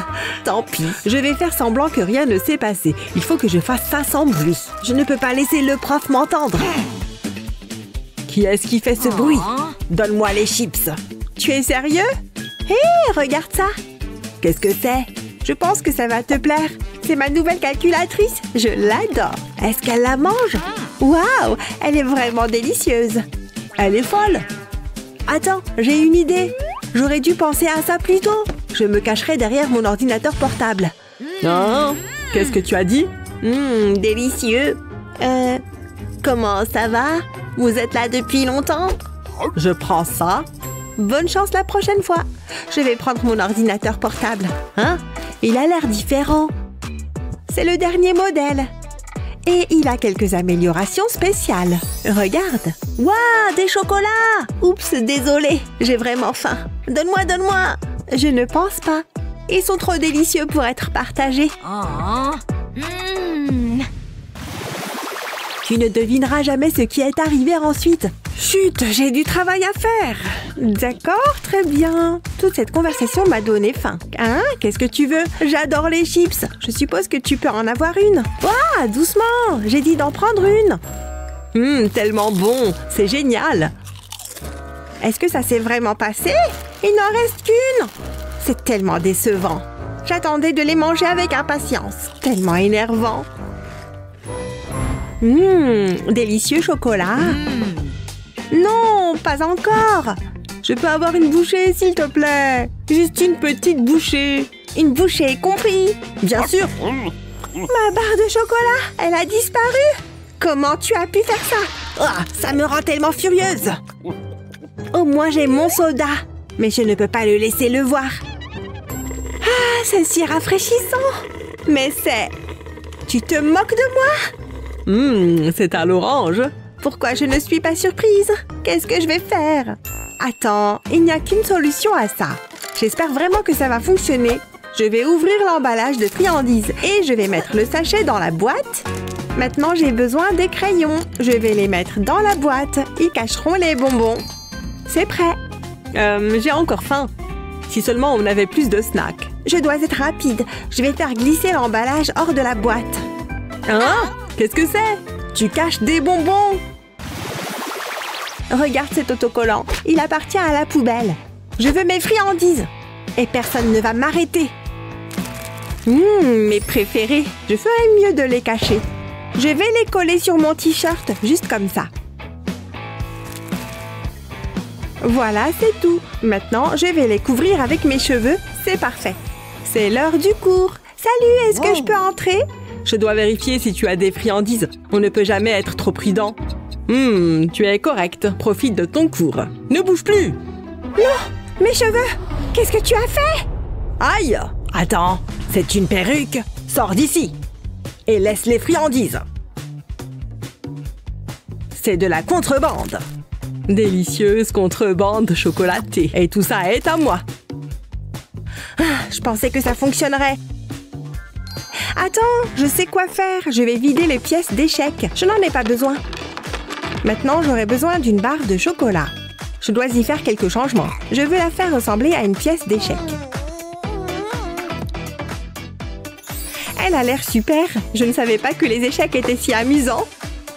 Tant pis. Je vais faire semblant que rien ne s'est passé. Il faut que je fasse ça sans bruit. Je ne peux pas laisser le prof m'entendre. Qui est-ce qui fait ce bruit? Donne-moi les chips. Tu es sérieux? Hé, regarde ça. Qu'est-ce que c'est? Je pense que ça va te plaire. C'est ma nouvelle calculatrice. Je l'adore. Est-ce qu'elle la mange? Waouh, elle est vraiment délicieuse. Elle est folle. Attends, j'ai une idée. J'aurais dû penser à ça plus tôt. Je me cacherai derrière mon ordinateur portable. Non. Qu'est-ce que tu as dit? Délicieux. Comment ça va? Vous êtes là depuis longtemps? Je prends ça. Bonne chance la prochaine fois. Je vais prendre mon ordinateur portable. Hein? Il a l'air différent. C'est le dernier modèle. Et il a quelques améliorations spéciales. Regarde. Waouh, des chocolats! Oups, désolée. J'ai vraiment faim. Donne-moi, donne-moi. Je ne pense pas. Ils sont trop délicieux pour être partagés. Tu ne devineras jamais ce qui est arrivé ensuite. Chut, j'ai du travail à faire. D'accord, très bien. Toute cette conversation m'a donné faim. Hein? Qu'est-ce que tu veux? J'adore les chips. Je suppose que tu peux en avoir une. Ouah, doucement. J'ai dit d'en prendre une. Tellement bon. C'est génial. Est-ce que ça s'est vraiment passé? Il n'en reste qu'une. C'est tellement décevant. J'attendais de les manger avec impatience. Tellement énervant. Délicieux chocolat. Non, pas encore. Je peux avoir une bouchée, s'il te plaît. Juste une petite bouchée. Une bouchée, compris? Bien sûr. Ma barre de chocolat, elle a disparu. Comment tu as pu faire ça? Ah, ça me rend tellement furieuse. Au moins, j'ai mon soda. Mais je ne peux pas le laisser le voir. Ah, c'est si rafraîchissant. Mais c'est... Tu te moques de moi? C'est à l'orange. Pourquoi je ne suis pas surprise? Qu'est-ce que je vais faire? Attends, il n'y a qu'une solution à ça. J'espère vraiment que ça va fonctionner. Je vais ouvrir l'emballage de friandises et je vais mettre le sachet dans la boîte. Maintenant, j'ai besoin des crayons. Je vais les mettre dans la boîte. Ils cacheront les bonbons. C'est prêt. J'ai encore faim. Si seulement on avait plus de snacks. Je dois être rapide. Je vais faire glisser l'emballage hors de la boîte. Hein? Qu'est-ce que c'est? Tu caches des bonbons! Regarde cet autocollant. Il appartient à la poubelle. Je veux mes friandises. Et personne ne va m'arrêter. Mes préférés. Je ferais mieux de les cacher. Je vais les coller sur mon t-shirt, juste comme ça. Voilà, c'est tout. Maintenant, je vais les couvrir avec mes cheveux. C'est parfait. C'est l'heure du cours. Salut, est-ce que je peux entrer? Je dois vérifier si tu as des friandises. On ne peut jamais être trop prudent. Tu es correct. Profite de ton cours. Ne bouge plus! Non! Mes cheveux! Qu'est-ce que tu as fait? Aïe! Attends, c'est une perruque. Sors d'ici. Et laisse les friandises. C'est de la contrebande. Délicieuse contrebande chocolatée. Et tout ça est à moi. Je pensais que ça fonctionnerait. Attends, je sais quoi faire. Je vais vider les pièces d'échecs. Je n'en ai pas besoin. Maintenant, j'aurai besoin d'une barre de chocolat. Je dois y faire quelques changements. Je veux la faire ressembler à une pièce d'échecs. Elle a l'air super. Je ne savais pas que les échecs étaient si amusants.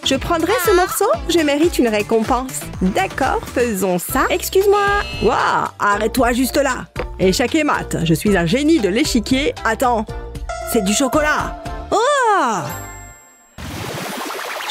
Je prendrai ce morceau. Je mérite une récompense. D'accord, faisons ça. Excuse-moi. Waouh, arrête-toi juste là. Échec et mat. Je suis un génie de l'échiquier. Attends. C'est du chocolat. Oh!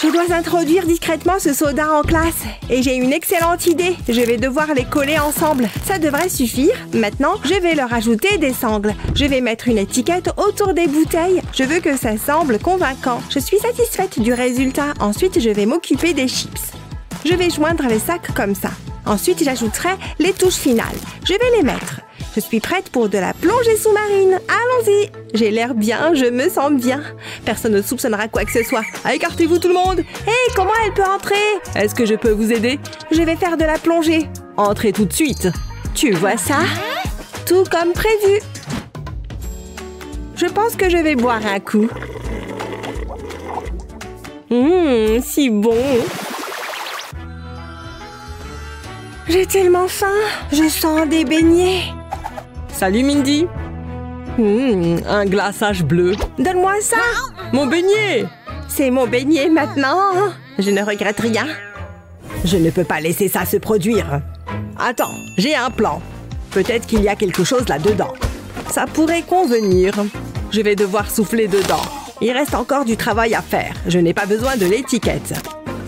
Je dois introduire discrètement ce soda en classe. Et j'ai une excellente idée. Je vais devoir les coller ensemble. Ça devrait suffire. Maintenant, je vais leur ajouter des sangles. Je vais mettre une étiquette autour des bouteilles. Je veux que ça semble convaincant. Je suis satisfaite du résultat. Ensuite, je vais m'occuper des chips. Je vais joindre les sacs comme ça. Ensuite, j'ajouterai les touches finales. Je vais les mettre. Je suis prête pour de la plongée sous-marine. Allons-y. J'ai l'air bien, je me sens bien. Personne ne soupçonnera quoi que ce soit. Écartez-vous tout le monde. Hé, comment elle peut entrer? Est-ce que je peux vous aider? Je vais faire de la plongée. Entrez tout de suite. Tu vois ça? Tout comme prévu. Je pense que je vais boire un coup. Si bon. J'ai tellement faim. Je sens des beignets. Salut Mindy. Un glaçage bleu. Donne-moi ça. Mon beignet. C'est mon beignet maintenant. Je ne regrette rien. Je ne peux pas laisser ça se produire. Attends, j'ai un plan. Peut-être qu'il y a quelque chose là-dedans. Ça pourrait convenir. Je vais devoir souffler dedans. Il reste encore du travail à faire. Je n'ai pas besoin de l'étiquette.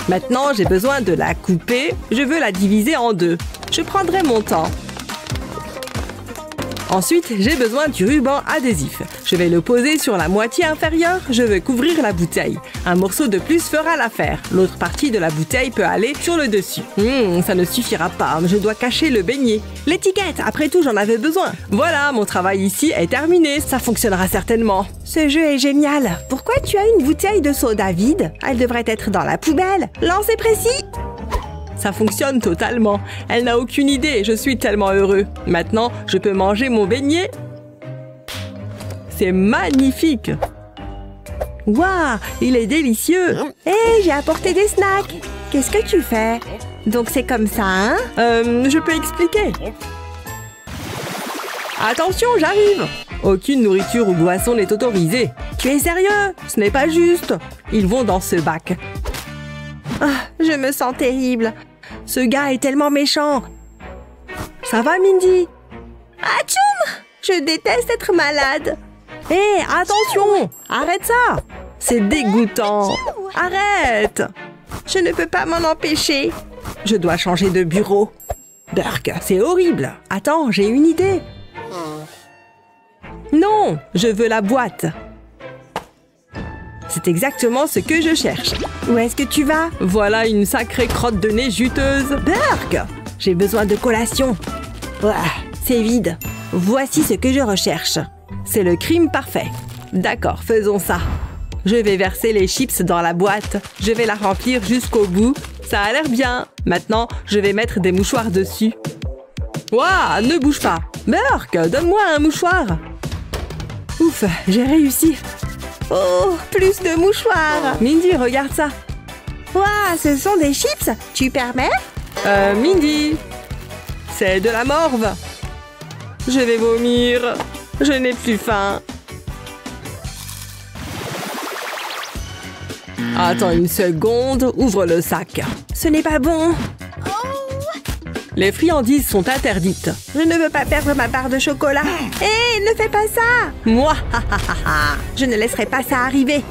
Maintenant, j'ai besoin de la couper. Je veux la diviser en deux. Je prendrai mon temps. Ensuite, j'ai besoin du ruban adhésif. Je vais le poser sur la moitié inférieure. Je veux couvrir la bouteille. Un morceau de plus fera l'affaire. L'autre partie de la bouteille peut aller sur le dessus. Ça ne suffira pas. Je dois cacher le beignet. L'étiquette, après tout, j'en avais besoin. Voilà, mon travail ici est terminé. Ça fonctionnera certainement. Ce jeu est génial. Pourquoi tu as une bouteille de soda vide? Elle devrait être dans la poubelle. Lancer précis. Ça fonctionne totalement. Elle n'a aucune idée. Je suis tellement heureux. Maintenant, je peux manger mon beignet. C'est magnifique. Waouh, il est délicieux. Hé, j'ai apporté des snacks. Qu'est-ce que tu fais? Donc c'est comme ça, hein? Je peux expliquer. Attention, j'arrive. Aucune nourriture ou boisson n'est autorisée. Tu es sérieux? Ce n'est pas juste. Ils vont dans ce bac. Ah, je me sens terrible. Ce gars est tellement méchant. Ça va, Mindy? Atchoum! Je déteste être malade. Hé, attention! Arrête ça! C'est dégoûtant. Arrête! Je ne peux pas m'en empêcher. Je dois changer de bureau. Burk, c'est horrible. Attends, j'ai une idée. Non, je veux la boîte. C'est exactement ce que je cherche. Où est-ce que tu vas? Voilà une sacrée crotte de nez juteuse. Burk! J'ai besoin de collation. Ouah, c'est vide. Voici ce que je recherche. C'est le crime parfait. D'accord, faisons ça. Je vais verser les chips dans la boîte. Je vais la remplir jusqu'au bout. Ça a l'air bien. Maintenant, je vais mettre des mouchoirs dessus. Ouah, ne bouge pas. Burk, donne-moi un mouchoir. Ouf, j'ai réussi. Oh, plus de mouchoirs. Mindy, regarde ça. Waouh, ce sont des chips. Tu permets? Mindy, c'est de la morve. Je vais vomir. Je n'ai plus faim. Attends une seconde, ouvre le sac. Ce n'est pas bon. Les friandises sont interdites. Je ne veux pas perdre ma barre de chocolat. Hé, ne fais pas ça. Moi, je ne laisserai pas ça arriver.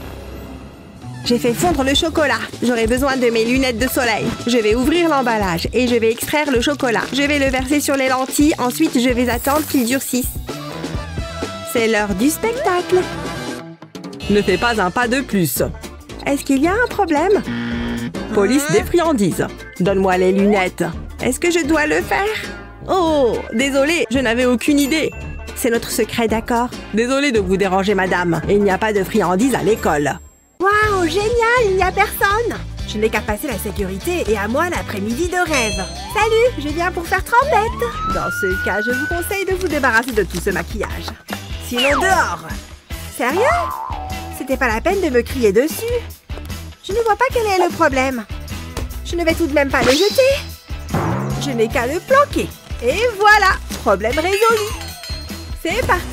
J'ai fait fondre le chocolat. J'aurai besoin de mes lunettes de soleil. Je vais ouvrir l'emballage et je vais extraire le chocolat. Je vais le verser sur les lentilles. Ensuite, je vais attendre qu'il durcisse. C'est l'heure du spectacle. Ne fais pas un pas de plus. Est-ce qu'il y a un problème? Police des friandises. Donne-moi les lunettes. Est-ce que je dois le faire? Oh, désolé, je n'avais aucune idée. C'est notre secret, d'accord? Désolé de vous déranger, madame. Il n'y a pas de friandises à l'école. Waouh, génial, il n'y a personne. Je n'ai qu'à passer la sécurité et à moi l'après-midi de rêve. Salut, je viens pour faire trempette. Dans ce cas, je vous conseille de vous débarrasser de tout ce maquillage. Sinon, dehors. Sérieux? C'était pas la peine de me crier dessus. Je ne vois pas quel est le problème. Je ne vais tout de même pas le jeter. Je n'ai qu'à le planquer. Et voilà, problème résolu. C'est parti.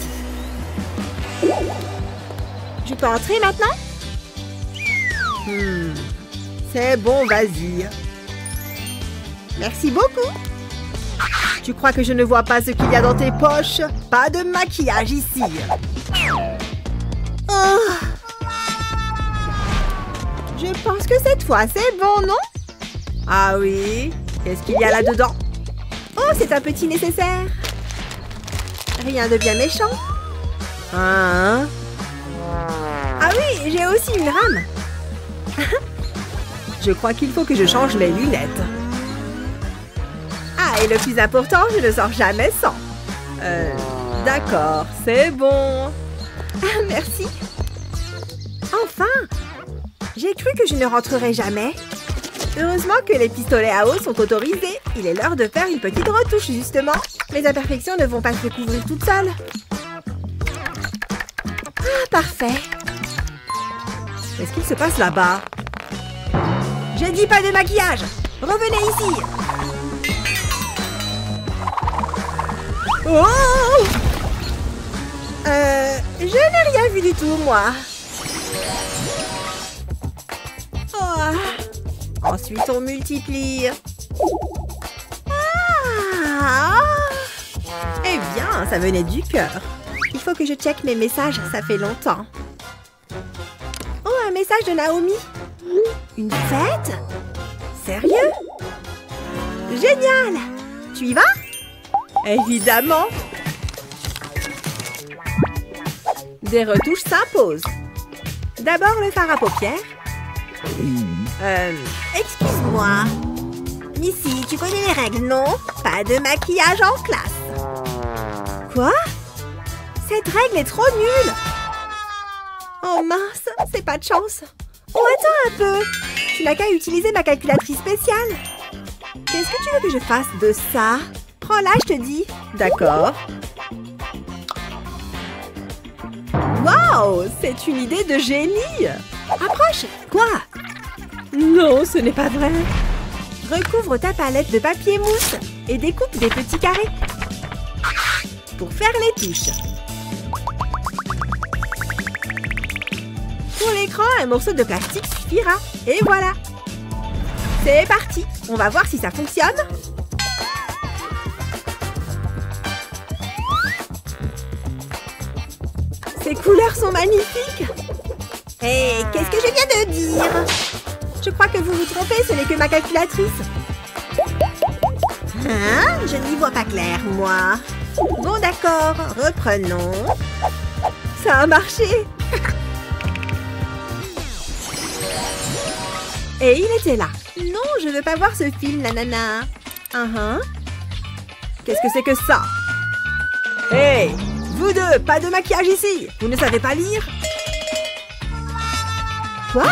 Je peux entrer maintenant? C'est bon, vas-y. Merci beaucoup. Tu crois que je ne vois pas ce qu'il y a dans tes poches? Pas de maquillage ici. Oh. Je pense que cette fois, c'est bon, non? Ah oui? Qu'est-ce qu'il y a là-dedans? Oh, c'est un petit nécessaire. Rien de bien méchant. Hein? Ah oui, j'ai aussi une rame. Je crois qu'il faut que je change mes lunettes. Ah, et le plus important, je ne sors jamais sans. D'accord, c'est bon. Merci. Enfin! J'ai cru que je ne rentrerais jamais. Heureusement que les pistolets à eau sont autorisés. Il est l'heure de faire une petite retouche, justement. Les imperfections ne vont pas se découvrir toutes seules. Ah, parfait. Qu'est-ce qu'il se passe là-bas? J'ai dit pas de maquillage. Revenez ici. Oh! Je n'ai rien vu du tout, moi. Oh. Ensuite, on multiplie. Ah! Eh bien, ça venait du cœur. Il faut que je check mes messages, ça fait longtemps. Oh, un message de Naomi. Une fête? Sérieux? Génial! Tu y vas? Évidemment! Des retouches s'imposent. D'abord le fard à paupières. Excuse-moi. Missy, tu connais les règles, non? Pas de maquillage en classe. Quoi? Cette règle est trop nulle. Oh mince, c'est pas de chance. Oh, attends un peu. Tu n'as qu'à utiliser ma calculatrice spéciale. Qu'est-ce que tu veux que je fasse de ça? Prends-la, je te dis. D'accord. Waouh, c'est une idée de génie. Approche. Quoi? Non, ce n'est pas vrai. Recouvre ta palette de papier mousse et découpe des petits carrés. Pour faire les touches. Pour l'écran, un morceau de plastique suffira. Et voilà. C'est parti. On va voir si ça fonctionne. Ces couleurs sont magnifiques. Hé, qu'est-ce que je viens de dire? Je crois que vous vous trompez, ce n'est que ma calculatrice. Hein? Je n'y vois pas clair, moi. Bon, d'accord, reprenons. Ça a marché. Et il était là. Non, je veux pas voir ce film, nanana. Qu'est-ce que c'est que ça? Hé, vous deux, pas de maquillage ici. Vous ne savez pas lire? Quoi?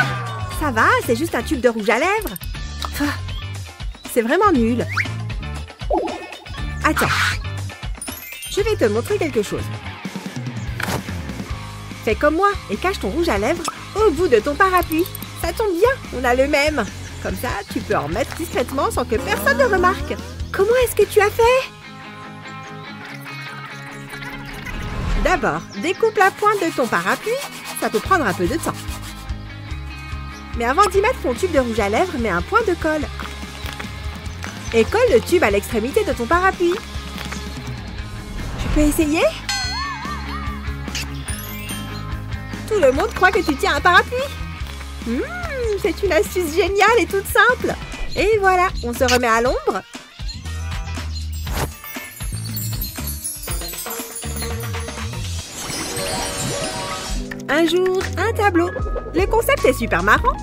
Ça va, c'est juste un tube de rouge à lèvres. C'est vraiment nul. Attends. Je vais te montrer quelque chose. Fais comme moi et cache ton rouge à lèvres au bout de ton parapluie. Ça tombe bien, on a le même. Comme ça, tu peux en mettre discrètement sans que personne ne remarque. Comment est-ce que tu as fait? D'abord, découpe la pointe de ton parapluie. Ça peut prendre un peu de temps. Mais avant d'y mettre ton tube de rouge à lèvres, mets un point de colle. Et colle le tube à l'extrémité de ton parapluie. Tu peux essayer? Tout le monde croit que tu tiens un parapluie. C'est une astuce géniale et toute simple. Et voilà, on se remet à l'ombre. Un jour, un tableau. Le concept est super marrant.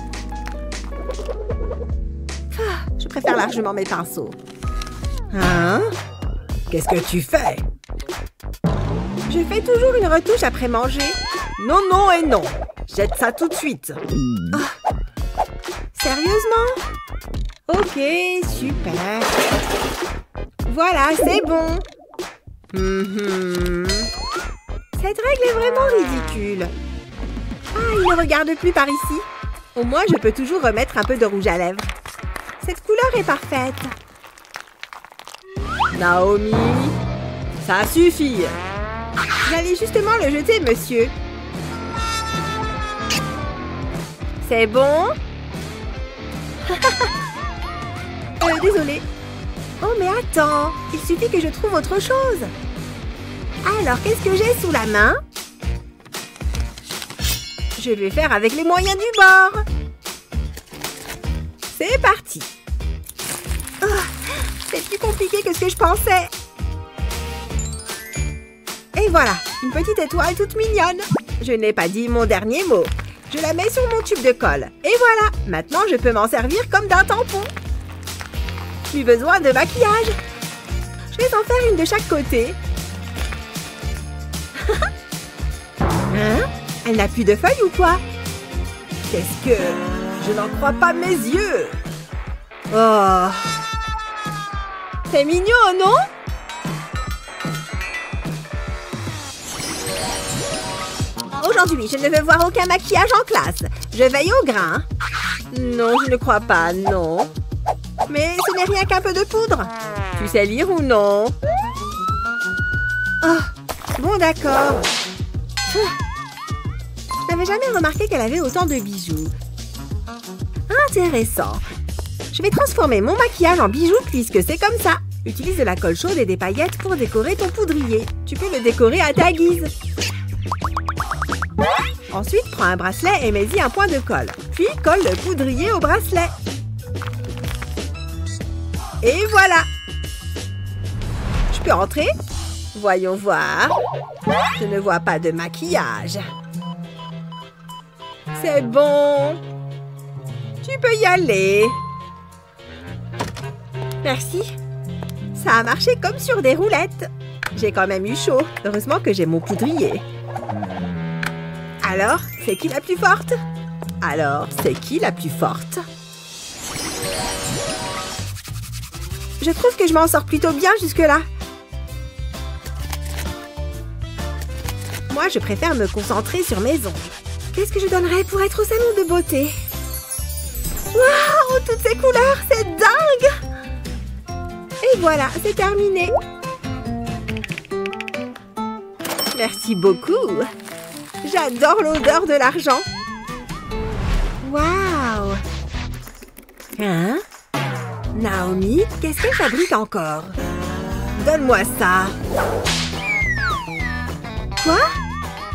Je préfère largement mes pinceaux. Hein? Qu'est-ce que tu fais? Je fais toujours une retouche après manger. Non, non et non. Jette ça tout de suite. Oh. Sérieusement? Ok, super. Voilà, c'est bon. Cette règle est vraiment ridicule. Ah, il ne regarde plus par ici. Au moins, je peux toujours remettre un peu de rouge à lèvres. Cette couleur est parfaite. Naomi, ça suffit. J'allais justement le jeter, monsieur. C'est bon? Désolée. Oh, mais attends. Il suffit que je trouve autre chose. Alors, qu'est-ce que j'ai sous la main? Je vais faire avec les moyens du bord. C'est parti. Oh, c'est plus compliqué que ce que je pensais. Et voilà, une petite étoile toute mignonne. Je n'ai pas dit mon dernier mot. Je la mets sur mon tube de colle. Et voilà, maintenant je peux m'en servir comme d'un tampon. Plus besoin de maquillage. Je vais en faire une de chaque côté. Hein? Elle n'a plus de feuilles ou quoi? Qu'est-ce que... Je n'en crois pas mes yeux. Oh. C'est mignon, non? Aujourd'hui, je ne veux voir aucun maquillage en classe. Je veille au grain. Non, je ne crois pas, non. Mais ce n'est rien qu'un peu de poudre. Tu sais lire ou non? Oh, bon d'accord. Je n'avais jamais remarqué qu'elle avait autant de bijoux. Intéressant. Je vais transformer mon maquillage en bijoux puisque c'est comme ça. Utilise de la colle chaude et des paillettes pour décorer ton poudrier. Tu peux le décorer à ta guise. Ensuite, prends un bracelet et mets-y un point de colle. Puis, colle le poudrier au bracelet. Et voilà! Je peux entrer? Voyons voir. Je ne vois pas de maquillage. C'est bon. Tu peux y aller. Merci. Ça a marché comme sur des roulettes. J'ai quand même eu chaud. Heureusement que j'ai mon poudrier. Alors, c'est qui la plus forte? Alors, c'est qui la plus forte? Je trouve que je m'en sors plutôt bien jusque-là. Moi, je préfère me concentrer sur mes ongles. Qu'est-ce que je donnerais pour être au salon de beauté? Waouh, toutes ces couleurs, c'est dingue! Et voilà, c'est terminé. Merci beaucoup. J'adore l'odeur de l'argent. Waouh! Hein? Naomi, qu'est-ce qu'elle fabrique encore? Donne-moi ça. Quoi?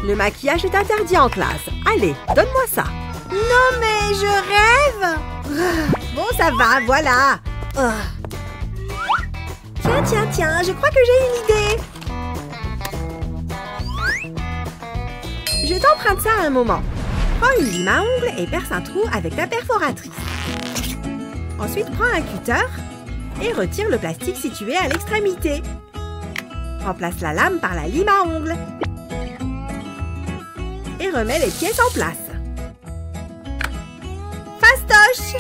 Le maquillage est interdit en classe. Allez, donne-moi ça. Non mais je rêve! Bon, ça va, voilà. Tiens, je crois que j'ai une idée. Je t'emprunte ça un moment. Prends une lime à ongles et perce un trou avec ta perforatrice. Ensuite, prends un cutter et retire le plastique situé à l'extrémité. Remplace la lame par la lime à ongles. Et remets les pièces en place. Fastoche!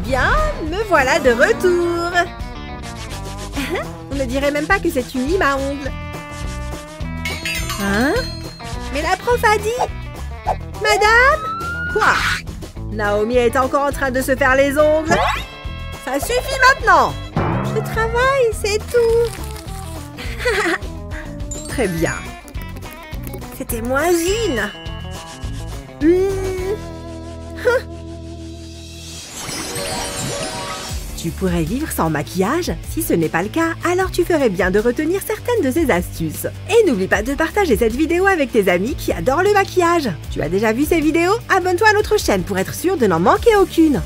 Bien, me voilà de retour. On ne dirait même pas que c'est une lime à ongles. Hein? Mais la prof a dit... Madame? Quoi? Naomi est encore en train de se faire les ongles. Ça suffit maintenant. Je travaille, c'est tout. Très bien. C'était moins une. Tu pourrais vivre sans maquillage? Si ce n'est pas le cas, alors tu ferais bien de retenir certaines de ces astuces. Et n'oublie pas de partager cette vidéo avec tes amis qui adorent le maquillage. Tu as déjà vu ces vidéos? Abonne-toi à notre chaîne pour être sûr de n'en manquer aucune.